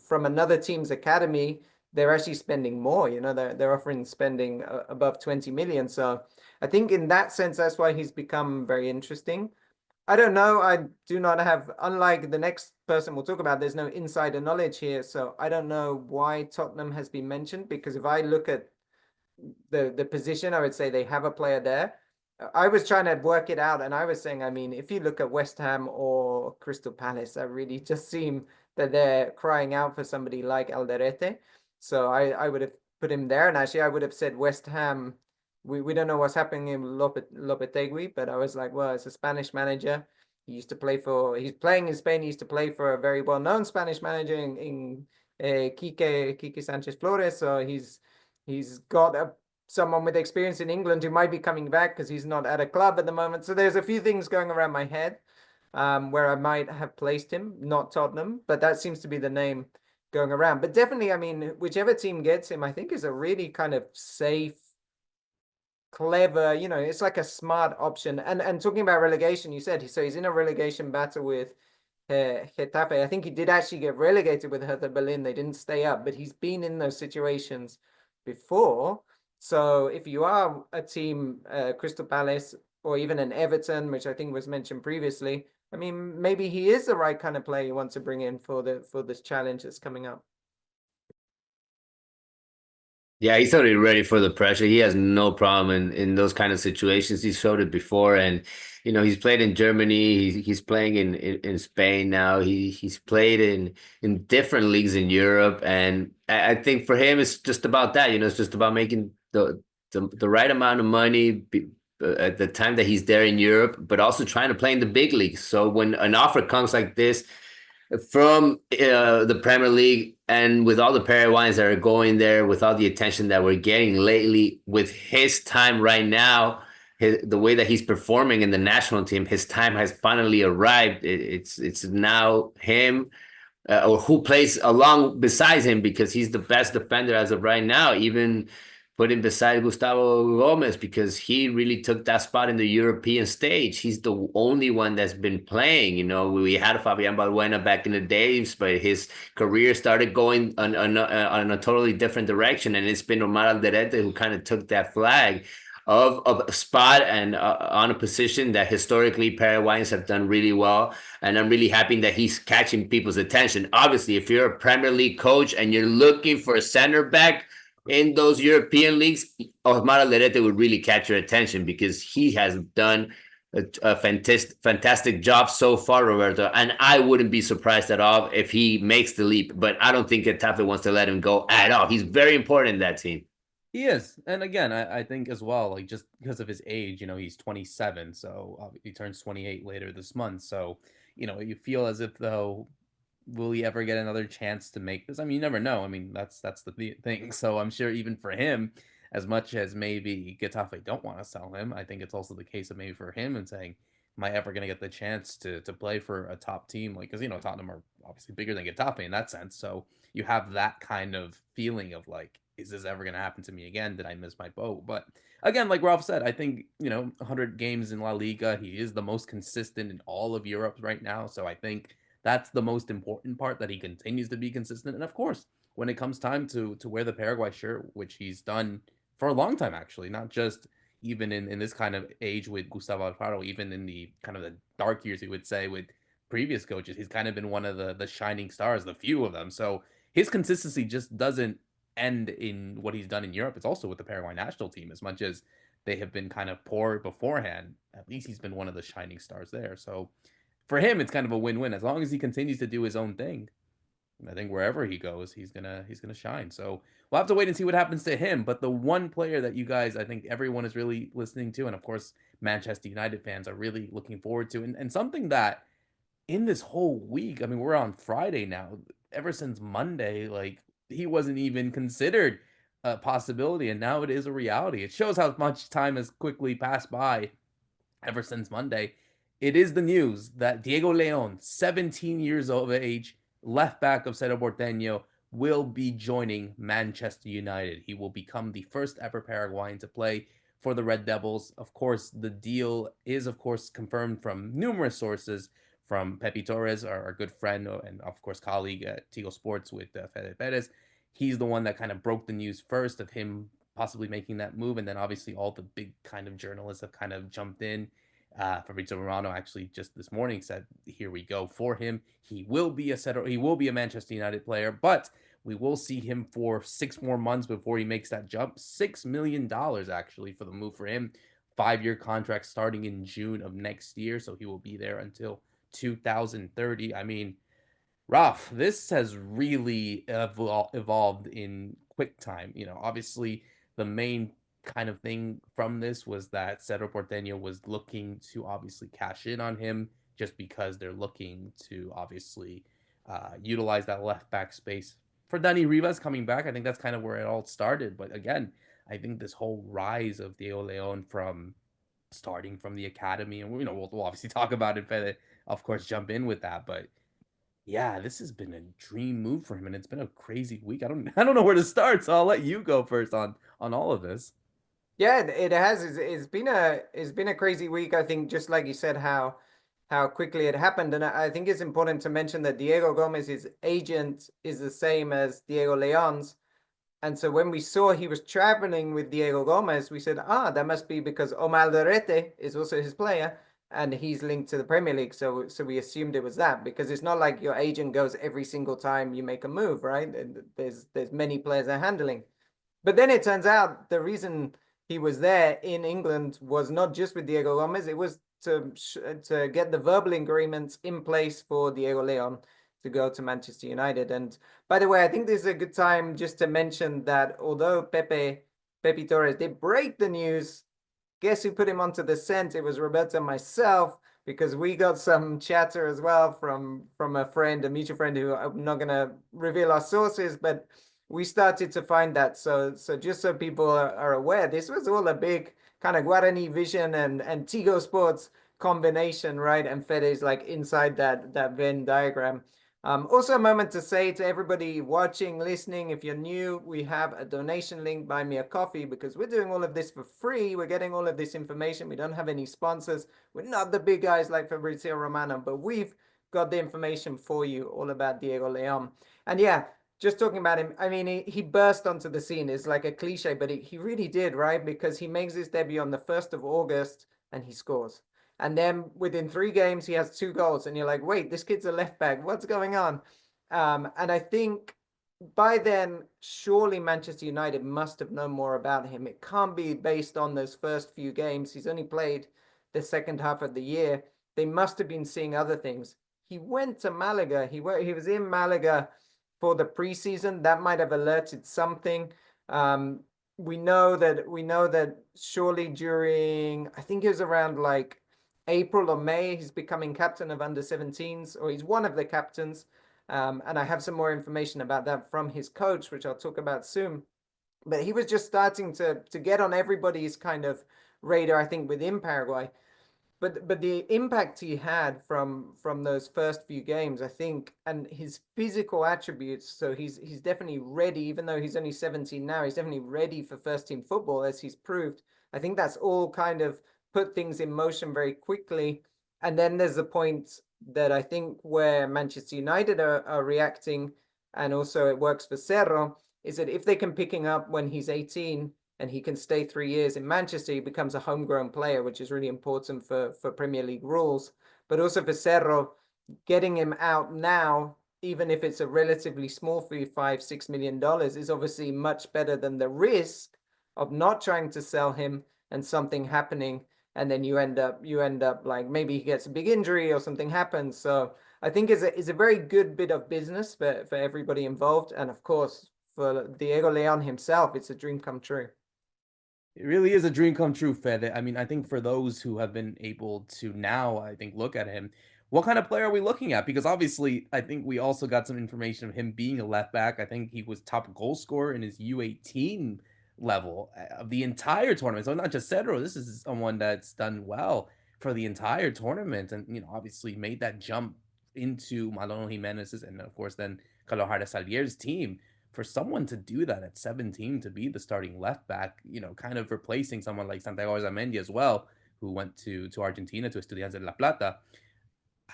from another team's academy, they're actually spending more. They're offering spending above 20 million. So I think in that sense, that's why he's become very interesting. I don't know. I do not have, unlike the next person we'll talk about, there's no insider knowledge here. So I don't know why Tottenham has been mentioned, because if I look at the position, I would say they have a player there. I was trying to work it out, and I was saying, I mean, if you look at West Ham or Crystal Palace, that really just seem that they're crying out for somebody like Alderete. So I would have put him there, and actually I would have said West Ham. We don't know what's happening in Lopetegui, but I was like, well, it's a Spanish manager. He's playing in Spain. He used to play for a very well-known Spanish manager in Quique Sanchez Flores. So he's got someone with experience in England who might be coming back because he's not at a club at the moment. So there's a few things going around my head where I might have placed him, not Tottenham, but that seems to be the name going around. But definitely, I mean, whichever team gets him, I think is a really kind of safe, clever, it's like a smart option. And talking about relegation, you said so he's in a relegation battle with Getafe. I think he did actually get relegated with Hertha Berlin. They didn't stay up, but he's been in those situations before. So if you are a team, Crystal Palace or even an Everton, which I think was mentioned previously, I mean, maybe he is the right kind of player you want to bring in for this challenge that's coming up. Yeah, he's totally ready for the pressure. He has no problem in those kind of situations. He showed it before, and he's played in Germany. He's playing in Spain now. He's played in different leagues in Europe, and I think for him it's just about that. It's just about making the right amount of money at the time that he's there in Europe, but also trying to play in the big leagues. So when an offer comes like this from the Premier League, and with all the Paraguayans that are going there, with all the attention that we're getting lately, with his time right now, the way that he's performing in the national team, his time has finally arrived. It's now him, or who plays along besides him, because he's the best defender as of right now, even put him beside Gustavo Gómez, because he really took that spot in the European stage. He's the only one that's been playing. We had Fabian Balbuena back in the days, but his career started going on a totally different direction, and it's been Omar Alderete who kind of took that flag of a spot and on a position that historically Paraguayans have done really well. And I'm really happy that he's catching people's attention. Obviously, if you're a Premier League coach and you're looking for a center back in those European leagues, Omar Alderete would really catch your attention, because he has done a fantastic job so far, Roberto. And I wouldn't be surprised at all if he makes the leap. But I don't think Getafe wants to let him go at all. He's very important in that team. He is. And again, I think as well, like just because of his age, he's 27, so he turns 28 later this month. So, you feel as if though, will he ever get another chance to make this? I mean, you never know. I mean, that's the thing. So I'm sure even for him, as much as maybe Getafe don't want to sell him, I think it's also the case of maybe for him and saying, am I ever going to get the chance to play for a top team? Like, because, Tottenham are obviously bigger than Getafe in that sense. So you have that kind of feeling of like, is this ever going to happen to me again? Did I miss my boat? But again, like Ralph said, I think, 100 games in La Liga, he is the most consistent in all of Europe right now. So I think that's the most important part, that he continues to be consistent. And of course, when it comes time to wear the Paraguay shirt, which he's done for a long time, actually, not just even in this kind of age with Gustavo Alfaro, even in the kind of the dark years, he would say, with previous coaches, he's kind of been one of the shining stars, the few of them. So his consistency just doesn't end in what he's done in Europe. It's also with the Paraguay national team. As much as they have been kind of poor beforehand, at least he's been one of the shining stars there. So for him, it's kind of a win-win. As long as he continues to do his own thing, I think wherever he goes, he's gonna shine. So we'll have to wait and see what happens to him. But the one player that you guys, I think everyone is really listening to, and of course Manchester United fans are really looking forward to, and something that in this whole week, I mean, we're on Friday now. Ever since Monday, like he wasn't even considered a possibility, and now it is a reality. It shows how much time has quickly passed by ever since Monday. It is the news that Diego León, 17 years of age, left back of Cerro Porteño, will be joining Manchester United. He will become the first ever Paraguayan to play for the Red Devils. Of course, the deal is, of course, confirmed from numerous sources, from Pepe Torres, our good friend and, of course, colleague at Tigo Sports with Fede Perez. He's the one that kind of broke the news first of him possibly making that move. And then obviously all the big kind of journalists have kind of jumped in. Fabrizio Romano actually just this morning said, "Here we go for him. He will be a Manchester United player, but we will see him for 6 more months before he makes that jump. $6 million actually for the move for him. 5-year contract starting in June of next year, so he will be there until 2030. I mean, Ralph, this has really evolved in quick time. Obviously, the main kind of thing from this was that Cerro Porteño was looking to obviously cash in on him just because they're looking to obviously utilize that left back space. For Dani Rivas coming back, I think that's kind of where it all started. But again, I think this whole rise of Diego León from starting from the academy, and we'll obviously talk about it, Fede, of course, jump in with that, but yeah, this has been a dream move for him, and it's been a crazy week. I don't know where to start, so I'll let you go first on all of this. Yeah, it has. It's been a crazy week. I think just like you said, how quickly it happened, and I think it's important to mention that Diego Gómez's agent is the same as Diego León's. And so when we saw he was traveling with Diego Gómez, we said, that must be because Omar Alderete is also his player and he's linked to the Premier League. So we assumed it was that, because it's not like your agent goes every single time you make a move, right? There's many players they're handling. But then it turns out the reason he was there in England was not just with Diego Gómez, it was to get the verbal agreements in place for Diego León to go to Manchester United. And by the way, I think this is a good time just to mention that although Pepe Torres did break the news, guess who put him onto the scent? It was Roberto and myself, because we got some chatter as well from a friend, a mutual friend, who I'm not going to reveal our sources, but we started to find that. So just so people are aware, this was all a big kind of Guarani Vision and Tigo Sports combination, right? And Fede is like inside that Venn diagram. Also a moment to say to everybody watching, listening, if you're new, we have a donation link, Buy Me a Coffee, because we're doing all of this for free. We're getting all of this information. We don't have any sponsors. We're not the big guys like Fabrizio Romano, but we've got the information for you all about Diego León. And yeah, just talking about him, I mean, he burst onto the scene. It's like a cliche, but he really did, right? Because he makes his debut on the 1st of August and he scores. And then within 3 games, he has 2 goals. And you're like, wait, this kid's a left back. What's going on? And I think by then, surely Manchester United must have known more about him. It can't be based on those first few games. He's only played the second half of the year. They must have been seeing other things. He went to Malaga. He was in Malaga for the preseason. That might have alerted something. We know that surely during, I think it was around like April or May, he's becoming captain of under-17s, or he's one of the captains. And I have some more information about that from his coach, which I'll talk about soon. But he was just starting to get on everybody's kind of radar, I think, within Paraguay. But the impact he had from those first few games, I think, and his physical attributes, so he's definitely ready, even though he's only 17 now, he's definitely ready for first team football, as he's proved. I think that's all kind of put things in motion very quickly. And then there's the point that I think where Manchester United are reacting, and also it works for Cerro, is that if they can pick him up when he's 18 and he can stay 3 years in Manchester, he becomes a homegrown player, which is really important for Premier League rules. But also for Cerro, getting him out now, even if it's a relatively small fee, $5-6 million, is obviously much better than the risk of not trying to sell him and something happening, and then you end up like maybe he gets a big injury or something happens. So I think it's a very good bit of business for everybody involved, and of course for Diego León himself, it's a dream come true. It really is a dream come true, Fede. I mean, I think for those who have been able to now, I think, look at him, what kind of player are we looking at? Because obviously, I think we also got some information of him being a left back. I think he was top goal scorer in his U18 level of the entire tournament. So not just Cedro. This is someone that's done well for the entire tournament, and obviously made that jump into Malone Jimenez's and of course then Carlos Salier's team. For someone to do that at 17 to be the starting left back, kind of replacing someone like Santiago Zamendi as well, who went to Argentina, to Estudiantes de La Plata,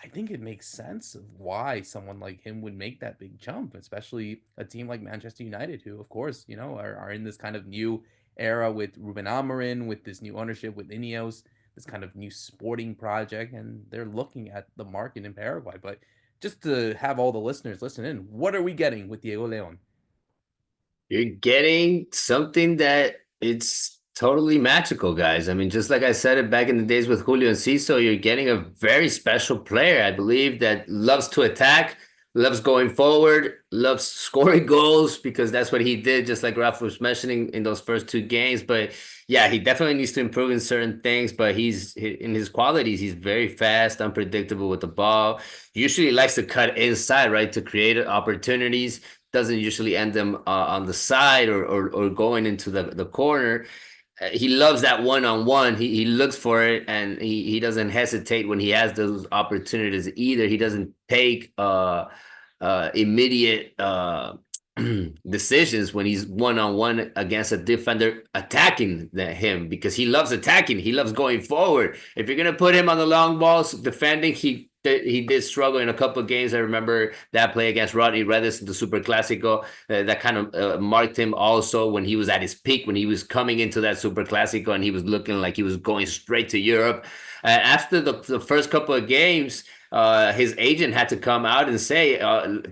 I think it makes sense of why someone like him would make that big jump, especially a team like Manchester United, who, of course, are in this kind of new era with Ruben Amorim, with this new ownership, with Ineos, this kind of new sporting project, and they're looking at the market in Paraguay. But just to have all the listeners listen in, what are we getting with Diego León? You're getting something that it's Totally magical, guys. I mean, just like I said it back in the days with Julio and Ciso, you're getting a very special player, I believe, that loves to attack, loves going forward, loves scoring goals, because that's what he did, just like Ralph was mentioning in those first two games. But yeah, he definitely needs to improve in certain things, but he's in his qualities, he's very fast, unpredictable with the ball. Usually likes to cut inside, right, to create opportunities. Doesn't usually end them on the side or going into the corner. He loves that one-on-one. He looks for it, and he doesn't hesitate when he has those opportunities either. He doesn't take immediate decisions when he's one-on-one against a defender attacking him, because he loves attacking. He loves going forward. If you're gonna put him on the long balls defending, he did struggle in a couple of games. I remember that play against Rodney Redis in the Super Clásico. That kind of marked him also when he was at his peak, when he was coming into that Super Clásico and he was looking like he was going straight to Europe. After the first couple of games, his agent had to come out and say,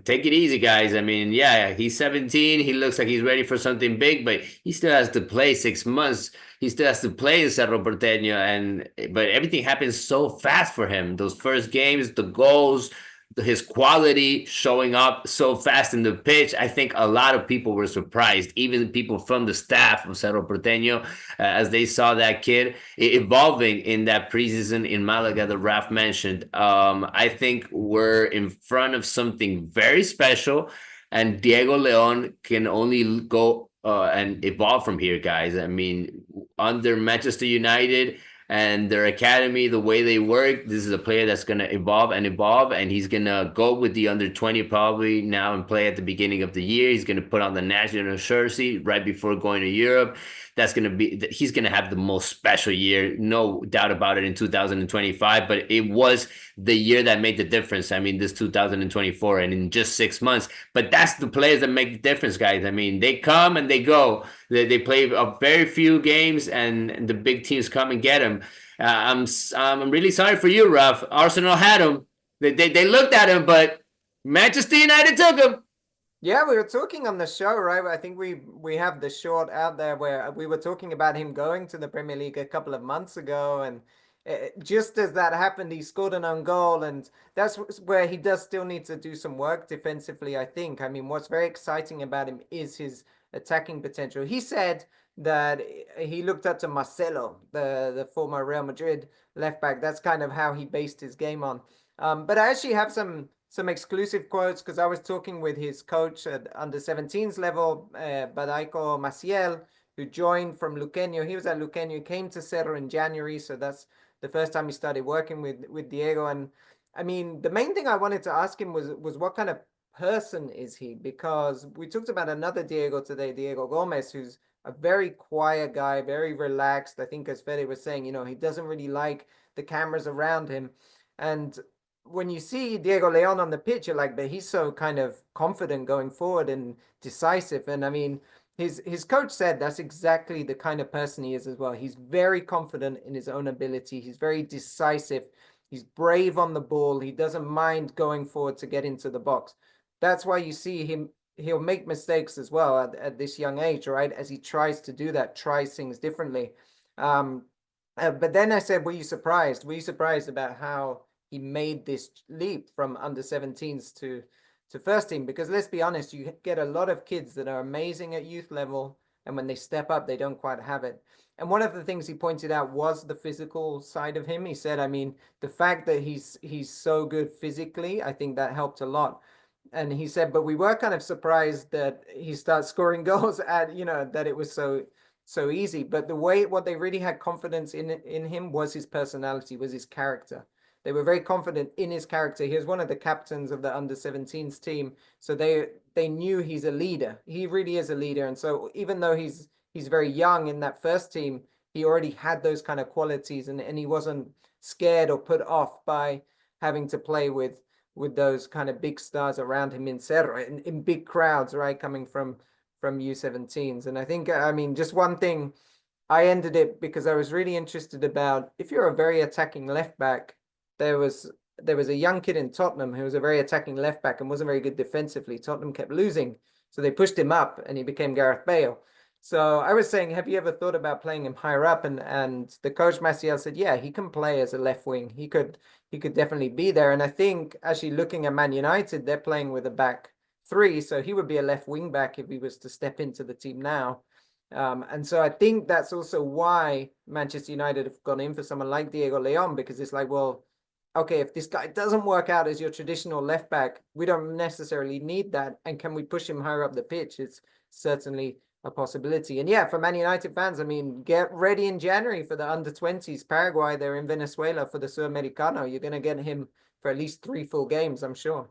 take it easy, guys. I mean, yeah, he's 17. He looks like he's ready for something big, but he still has to play 6 months. He still has to play in Cerro Porteño, but everything happens so fast for him. Those first games, the goals, his quality showing up so fast in the pitch. I think a lot of people were surprised, even people from the staff of Cerro Porteño, as they saw that kid evolving in that preseason in Malaga that Raf mentioned. I think we're in front of something very special, and Diego León can only go and evolve from here, guys. I mean, under Manchester United and their academy, the way they work, this is a player that's going to evolve, and he's going to go with the under 20 probably now and play at the beginning of the year. He's going to put on the national jersey right before going to Europe. He's going to have the most special year, no doubt about it, in 2025. But it was the year that made the difference. I mean, this 2024, and in just 6 months. But that's the players that make the difference, guys. I mean, they come and they go. They play a very few games, and the big teams come and get them. I'm really sorry for you, Ralph. Arsenal had him. They looked at him, but Manchester United took him. Yeah, we were talking on the show, right? I think we have the short out there where we were talking about him going to the Premier League a couple of months ago, and just as that happened, he scored an own goal, and that's where he does still need to do some work defensively, I think. I mean, what's very exciting about him is his attacking potential. He said that he looked up to Marcelo, the former Real Madrid left back. That's kind of how he based his game on. But I actually have some exclusive quotes, because I was talking with his coach at under 17s level, Badaico Maciel, who joined from Luqueño. He was at Luqueño, came to Cerro in January, so that's the first time he started working with Diego. And I mean, the main thing I wanted to ask him was what kind of person is he? Because we talked about another Diego today, Diego Gómez, who's a very quiet guy, very relaxed. I think, as Fede was saying, he doesn't really like the cameras around him. And when you see Diego León on the pitch, you're like, but he's so kind of confident going forward and decisive. And I mean, his coach said that's exactly the kind of person he is as well. He's very confident in his own ability. He's very decisive. He's brave on the ball. He doesn't mind going forward to get into the box. That's why you see him. He'll make mistakes as well at this young age, right? As he tries to do that, tries things differently. But then I said, were you surprised? Were you surprised about how he made this leap from under 17s to first team? Because let's be honest, you get a lot of kids that are amazing at youth level, and when they step up, they don't quite have it. And one of the things he pointed out was the physical side of him. He said, I mean, the fact that he's so good physically, I think that helped a lot. And he said, but we were kind of surprised that he starts scoring goals at, that it was so easy. But what they really had confidence in him was his personality, was his character. They were very confident in his character. He was one of the captains of the under-17s team, so they knew he's a leader. He really is a leader. And so even though he's very young in that first team, he already had those kind of qualities, and he wasn't scared or put off by having to play with those kind of big stars around him in Cerro, in big crowds, right, coming from U17s. And I think, I mean, just one thing, I ended it because I was really interested about, if you're a very attacking left back, there was a young kid in Tottenham who was a very attacking left back and wasn't very good defensively. Tottenham kept losing, so they pushed him up and he became Gareth Bale. So I was saying, have you ever thought about playing him higher up? And the coach Maciel said, yeah, he can play as a left wing. He could definitely be there. And I think actually looking at Man United, they're playing with a back three, so he would be a left wing back if he was to step into the team now. And so I think that's also why Manchester United have gone in for someone like Diego León, because it's like, well, okay, if this guy doesn't work out as your traditional left back, we don't necessarily need that. And can we push him higher up the pitch? It's certainly a possibility. And yeah, for Man United fans, I mean, get ready in January for the under-20s. Paraguay, they're in Venezuela for the Sudamericano. You're going to get him for at least 3 full games, I'm sure.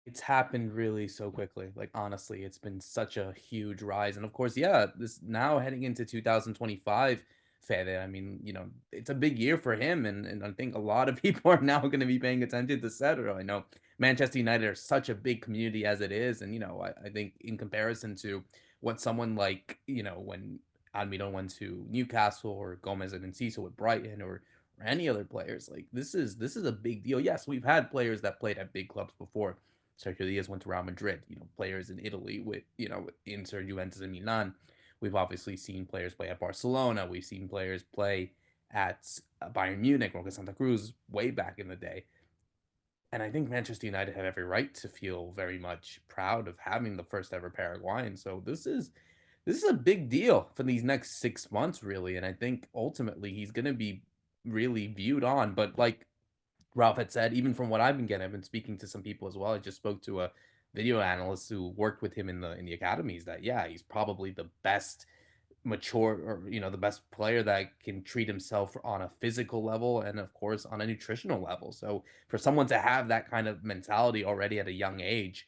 It's happened really so quickly. Like, honestly, it's been such a huge rise. And of course, yeah, this now heading into 2025, Fede, I mean, it's a big year for him. And I think a lot of people are now going to be paying attention to Cerro. I know Manchester United are such a big community as it is. And, I think in comparison to what someone like, when Almiron went to Newcastle, or Gómez and Enciso with Brighton, or any other players, like this is a big deal. Yes, we've had players that played at big clubs before. Sergio Diaz went to Real Madrid. Players in Italy with, Inter, Juventus, and Milan. We've obviously seen players play at Barcelona. We've seen players play at Bayern Munich, Roca Santa Cruz, way back in the day. And I think Manchester United have every right to feel very much proud of having the first ever Paraguayan. So this is a big deal for these next 6 months, really. And I think ultimately he's going to be really viewed on. But like Ralph had said, even from what I've been getting, I've been speaking to some people as well. I just spoke to a video analyst who worked with him in the academies, that yeah, he's probably the best mature, or the best player that can treat himself on a physical level and of course on a nutritional level. So for someone to have that kind of mentality already at a young age,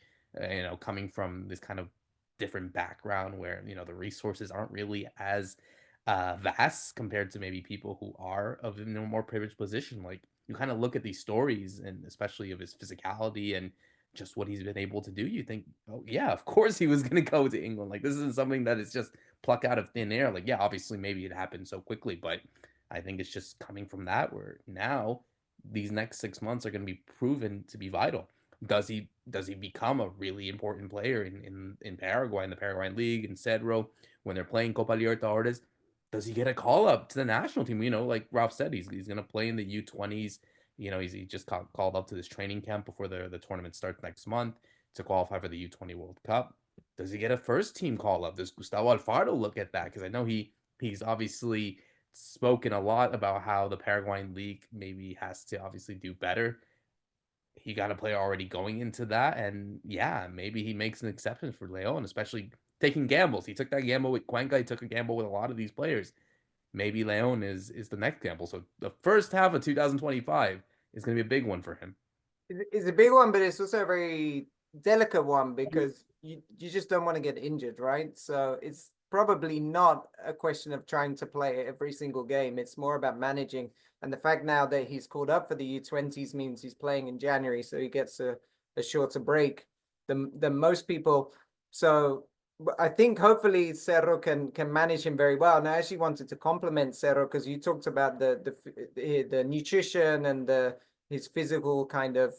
coming from this kind of different background where the resources aren't really as vast compared to maybe people who are of a more privileged position, like you kind of look at these stories, and especially of his physicality and just what he's been able to do, you think, oh yeah, of course he was going to go to England. Like, this isn't something that is just plucked out of thin air. Like, yeah, obviously maybe it happened so quickly, but I think it's just coming from that, where now these next 6 months are going to be proven to be vital. Does he become a really important player in Paraguay, in the Paraguayan League, in Cerro, when they're playing Copa Libertadores? Does he get a call up to the national team? Like Ralph said, he's going to play in the U20s. He just called up to this training camp before the tournament starts next month to qualify for the U20 World Cup. Does he get a first team call up? Does Gustavo Alfaro look at that? Because I know he's obviously spoken a lot about how the Paraguayan League maybe has to obviously do better. He got a player already going into that, and yeah, maybe he makes an exception for León, especially taking gambles. He took that gamble with Cuenca. He took a gamble with a lot of these players. Maybe León is the next gamble. So the first half of 2025 is going to be a big one for him. It's a big one, but it's also a very delicate one, because you just don't want to get injured, right? So it's probably not a question of trying to play every single game. It's more about managing. And the fact now that he's called up for the U20s means he's playing in January, so he gets a shorter break than most people. So I think hopefully Cerro can manage him very well. And I actually wanted to compliment Cerro, because you talked about the nutrition and his physical kind of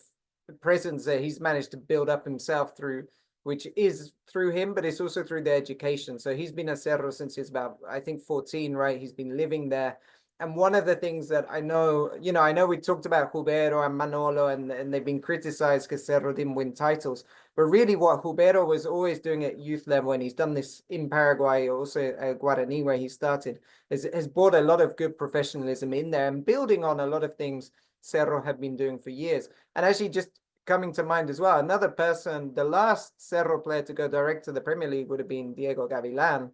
presence that he's managed to build up himself through, which is through him, but it's also through the education. So he's been at Cerro since he's about, I think, 14, right? He's been living there. And one of the things that I know we talked about Jubero and Manolo, and they've been criticized because Cerro didn't win titles. But really what Jubero was always doing at youth level, and he's done this in Paraguay, also at Guarani, where he started, has brought a lot of good professionalism in there and building on a lot of things Cerro had been doing for years. And actually, just coming to mind as well, another person, the last Cerro player to go direct to the Premier League would have been Diego Gavilan,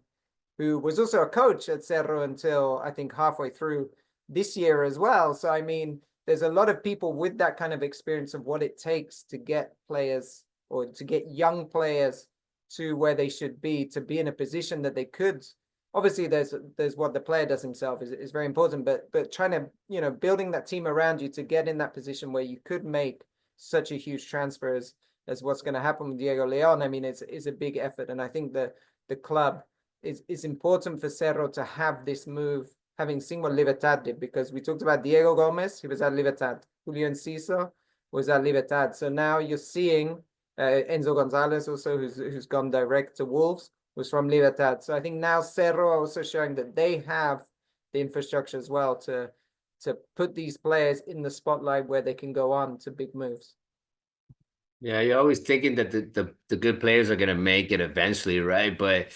who was also a coach at Cerro until I think halfway through this year as well. So, I mean, there's a lot of people with that kind of experience of what it takes to get players, or to get young players to where they should be, to be in a position that they could. Obviously, there's what the player does himself is very important, but trying to, building that team around you to get in that position where you could make such a huge transfer as what's going to happen with Diego León. I mean, it's a big effort. And I think the club, it's important for Cerro to have this move, having seen what Libertad did, because we talked about Diego Gómez, he was at Libertad. Julio Enciso was at Libertad. So now you're seeing Enzo Gonzalez also, who's gone direct to Wolves. was from Libertad. So I think now Cerro are also showing that they have the infrastructure as well to put these players in the spotlight where they can go on to big moves. Yeah, you're always thinking that the good players are gonna make it eventually, right? But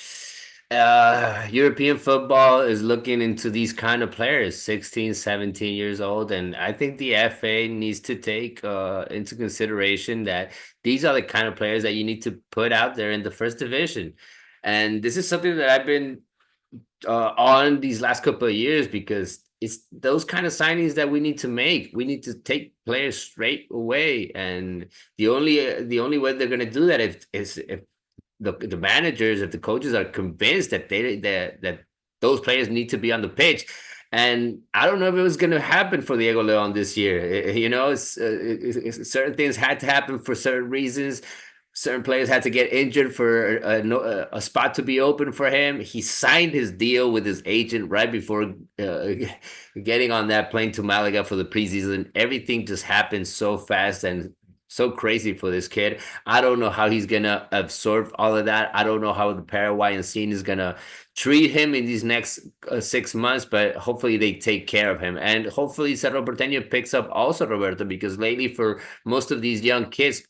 European football is looking into these kind of players, 16, 17 years old, and I think the FA needs to take into consideration that these are the kind of players that you need to put out there in the first division. And this is something that I've been on these last couple of years, because it's those kind of signings that we need to make. We need to take players straight away, and the only way they're going to do that is if the managers, if the coaches are convinced that that those players need to be on the pitch. And I don't know if it was going to happen for Diego León this year. You know, certain things had to happen for certain reasons. Certain players had to get injured for a spot to be open for him. He signed his deal with his agent right before getting on that plane to Malaga for the preseason. Everything just happened so fast and so crazy for this kid. I don't know how he's gonna absorb all of that. I don't know how the Paraguayan scene is gonna treat him in these next 6 months, but hopefully they take care of him. And hopefully Cerro Porteño picks up also Roberto, because lately for most of these young kids,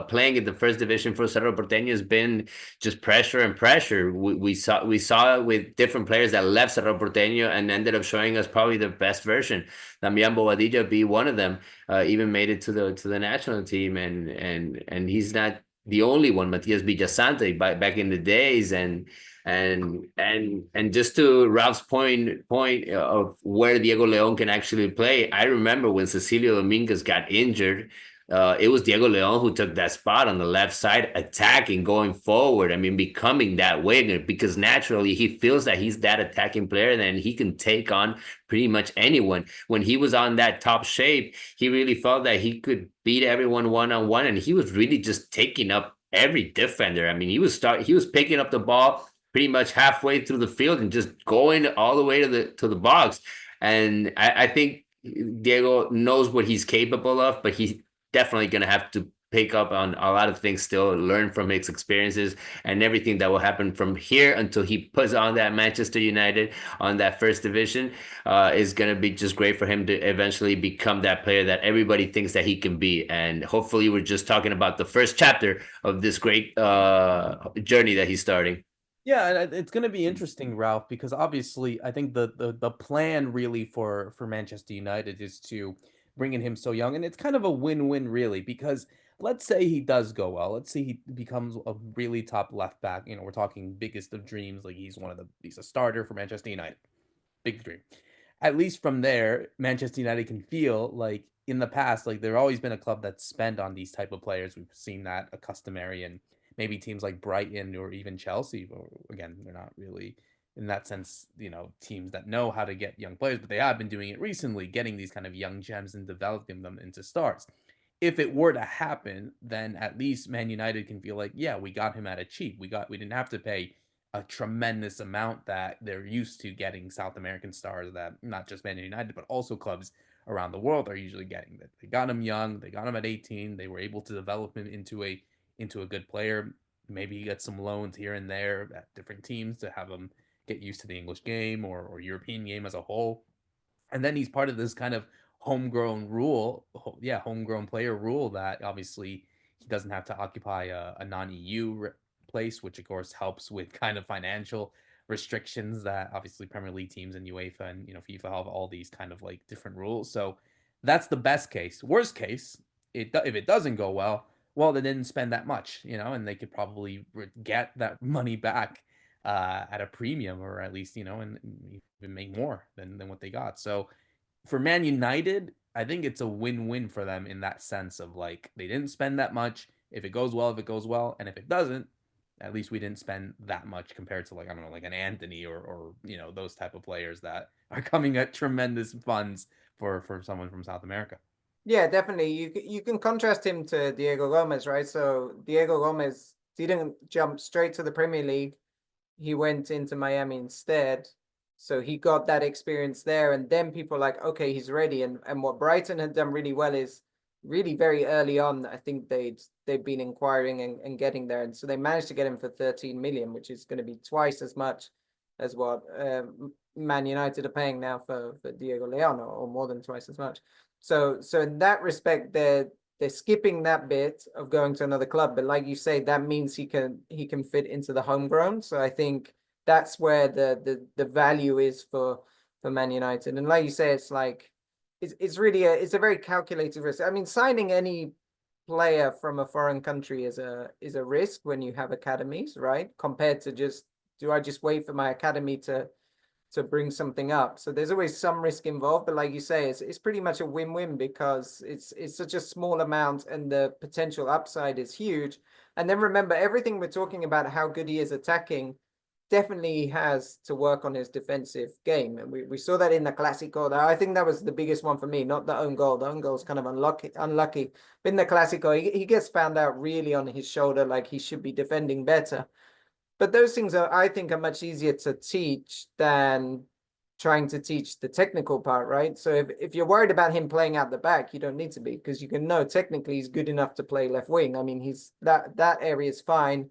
playing in the first division for Cerro Porteño has been just pressure and pressure. We saw it with different players that left Cerro Porteño and ended up showing us probably the best version. Damian Bobadilla be one of them. Even made it to the national team, and he's not the only one. Matias Villasante back in the days, and just to Ralph's point of where Diego León can actually play. I remember when Cecilio Dominguez got injured. It was Diego León who took that spot on the left side, attacking, going forward. I mean, becoming that winger, because naturally he feels that he's that attacking player and he can take on pretty much anyone. When he was on that top shape, he really felt that he could beat everyone one-on-one, and he was really just taking up every defender. I mean, he was picking up the ball pretty much halfway through the field and just going all the way to the box. And I think Diego knows what he's capable of, but he's definitely going to have to pick up on a lot of things still, learn from his experiences and everything that will happen from here until he puts on that Manchester United on that first division is going to be just great for him to eventually become that player that everybody thinks that he can be. And hopefully we're just talking about the first chapter of this great journey that he's starting. Yeah, and it's going to be interesting, Ralph, because obviously I think the plan really for Manchester United is to bring in him so young, and it's kind of a win-win really, because let's say he does go well. Let's say he becomes a really top left back. You know, we're talking biggest of dreams. Like he's a starter for Manchester United. Big dream. At least from there, Manchester United can feel like in the past, like there's always been a club that's spent on these type of players. We've seen that a customary, and maybe teams like Brighton or even Chelsea. Or, again, they're not really in that sense, you know, teams that know how to get young players, but they have been doing it recently, getting these kind of young gems and developing them into stars. If it were to happen, then at least Man United can feel like, yeah, we got him at a cheap. We didn't have to pay a tremendous amount that they're used to getting South American stars that not just Man United, but also clubs around the world are usually getting. That they got him young, they got him at 18, they were able to develop him into a good player. Maybe get some loans here and there at different teams to have him get used to the English game or European game as a whole. And then he's part of this kind of homegrown player rule that obviously he doesn't have to occupy a non-EU place, which of course helps with kind of financial restrictions that obviously Premier League teams and UEFA and FIFA have all these kind of like different rules. So that's the best case. Worst case, if it doesn't go well, they didn't spend that much, and they could probably get that money back at a premium, or at least and even make more than what they got. So for Man United, I think it's a win-win for them in that sense of like they didn't spend that much. If it goes well, and if it doesn't, at least we didn't spend that much compared to like I don't know, like an Anthony or those type of players that are coming at tremendous funds for someone from South America. Yeah, definitely. You can contrast him to Diego Gómez, right? So Diego Gómez didn't jump straight to the Premier League. He went into Miami instead. So he got that experience there, and then people are like, okay, he's ready. And what Brighton had done really well is really very early on. I think they've been inquiring and getting there, and so they managed to get him for 13 million, which is going to be twice as much as what Man United are paying now for Diego León, or more than twice as much. So in that respect, they're skipping that bit of going to another club, but like you say, that means he can fit into the homegrown. So I think that's where the value is for Man United. And like you say, it's like it's really it's a very calculated risk. I mean, signing any player from a foreign country is a risk when you have academies, right? Compared to just, do I just wait for my academy to bring something up? So there's always some risk involved, but like you say, it's pretty much a win-win, because it's such a small amount and the potential upside is huge. And then remember, everything we're talking about, how good he is attacking, definitely has to work on his defensive game. And we saw that in the Clásico. I think that was the biggest one for me, not the own goal. The own goal is kind of unlucky. But in the Clásico, he gets found out really on his shoulder, like he should be defending better. But those things I think, are much easier to teach than trying to teach the technical part, right? So if you're worried about him playing out the back, you don't need to be, because you can know technically he's good enough to play left wing. I mean, he's that area is fine.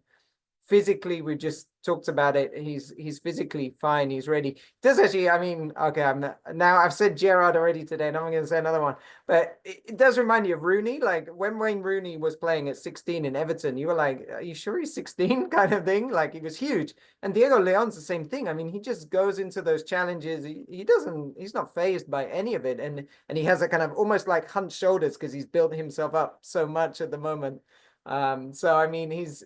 Physically, we just talked about it. He's physically fine. He's ready. Does actually, I mean, okay, now I've said Gerrard already today, and I'm going to say another one. But it does remind you of Rooney. Like when Wayne Rooney was playing at 16 in Everton, you were like, "Are you sure he's 16?" kind of thing. Like he was huge. And Diego Leon's the same thing. I mean, he just goes into those challenges. He's not fazed by any of it, and he has a kind of almost like hunched shoulders, because he's built himself up so much at the moment. So I mean, he's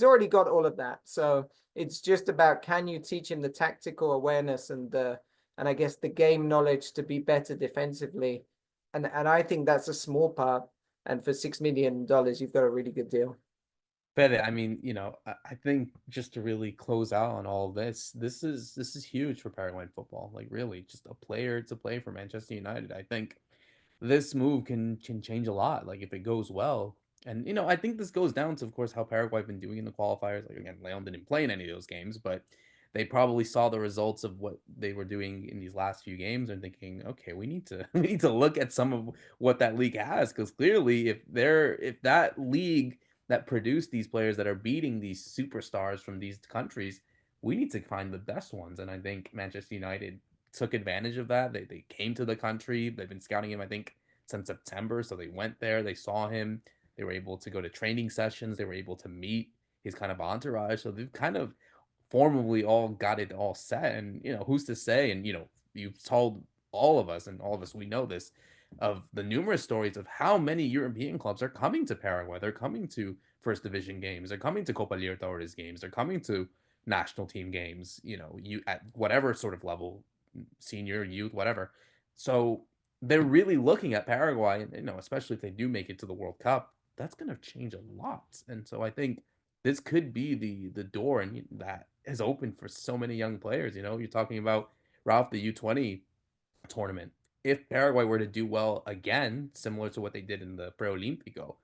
already got all of that. So it's just about, can you teach him the tactical awareness and I guess the game knowledge to be better defensively, and I think that's a small part. And for $6 million, you've got a really good deal. Fede, I mean, I think just to really close out on all of this, this is huge for Paraguayan football. Like really, just a player to play for Manchester United. I think this move can change a lot. Like if it goes well, and I think this goes down to, of course, how Paraguay have been doing in the qualifiers. Like again, Leon didn't play in any of those games, but they probably saw the results of what they were doing in these last few games and thinking, okay, we need to we need to look at some of what that league has, because clearly, if that league that produce these players that are beating these superstars from these countries, we need to find the best ones. And I think Manchester United took advantage of that. They came to the country. They've been scouting him, I think, since September. So they went there, they saw him, they were able to go to training sessions, they were able to meet his kind of entourage. So they've kind of formally all got it all set. And who's to say? And you've told all of us, and all of us, we know this, of the numerous stories of how many European clubs are coming to Paraguay. They're coming to first division games. They're coming to Copa Libertadores games. They're coming to national team games, you at whatever sort of level, senior, youth, whatever. So they're really looking at Paraguay, and especially if they do make it to the World Cup, that's going to change a lot. And so I think this could be the door, and that is open for so many young players. You're talking about Ralph, the U20 tournament. If Paraguay were to do well again, similar to what they did in the Preolímpico,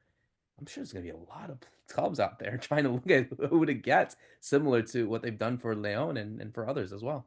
I'm sure there's going to be a lot of clubs out there trying to look at who to get, similar to what they've done for Leon and for others as well.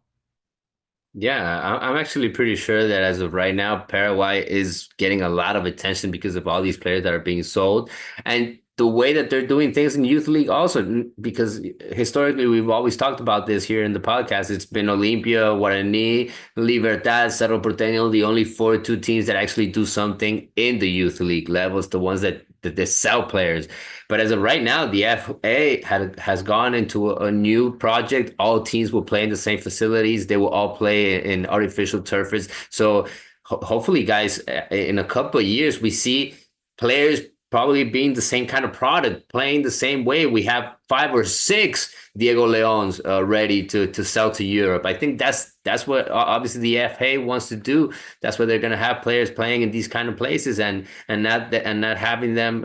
Yeah, I'm actually pretty sure that as of right now, Paraguay is getting a lot of attention because of all these players that are being sold, and the way that they're doing things in youth league also. Because historically, we've always talked about this here in the podcast. It's been Olimpia, Guarani, Libertad, Cerro Porteño, the only 4-2 teams that actually do something in the youth league levels, the ones that they sell players. But as of right now, the FA has gone into a new project. All teams will play in the same facilities. They will all play in artificial turfs. So hopefully, guys, in a couple of years, we see players probably being the same kind of product, playing the same way. We have 5 or 6 Diego Leons ready to sell to Europe. I think that's what obviously the FA wants to do. That's where they're going to have players playing in these kind of places, and not having them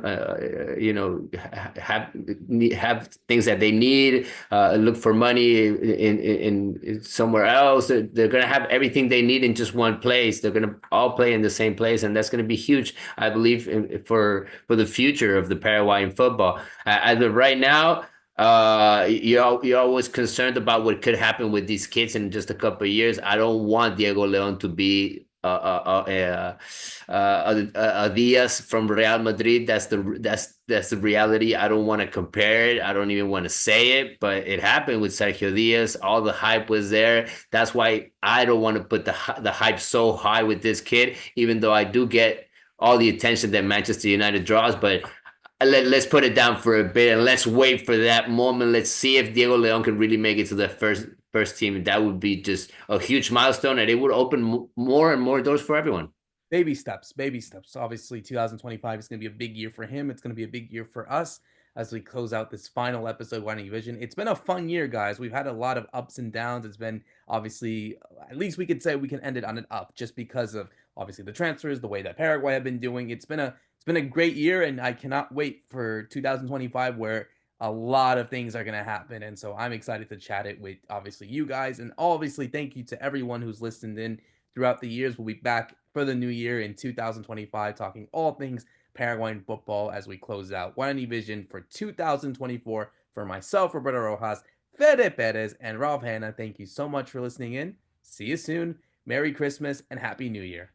have things that they need, look for money in somewhere else. They're going to have everything they need in just one place. They're going to all play in the same place, and that's going to be huge, I believe, for the future of the Paraguayan football. As of right now, you're always concerned about what could happen with these kids in just a couple of years. I don't want Diego León to be Diaz from Real Madrid. That's the reality. I don't want to compare it. I don't even want to say it, but it happened with Sergio Diaz. All the hype was there. That's why I don't want to put the hype so high with this kid, even though I do get all the attention that Manchester United draws. But let's put it down for a bit and let's wait for that moment. Let's see if Diego León can really make it to the first team. That would be just a huge milestone, and it would open more and more doors for everyone. Baby steps, baby steps. Obviously, 2025 is going to be a big year for him. It's going to be a big year for us as we close out this final episode of Guarani Vision. It's been a fun year, guys. We've had a lot of ups and downs. It's been obviously, at least we could say we can end it on an up just because of obviously the transfers, the way that Paraguay have been doing. It's been a great year, and I cannot wait for 2025 where a lot of things are going to happen. And so I'm excited to chat it with obviously you guys, and obviously thank you to everyone who's listened in throughout the years. We'll be back for the new year in 2025, talking all things Paraguayan football as we close out Guarani Vision for 2024. For myself, Roberto Rojas, Fede Perez, and Ralph Hannah, thank you so much for listening in. See you soon. Merry Christmas and Happy New Year.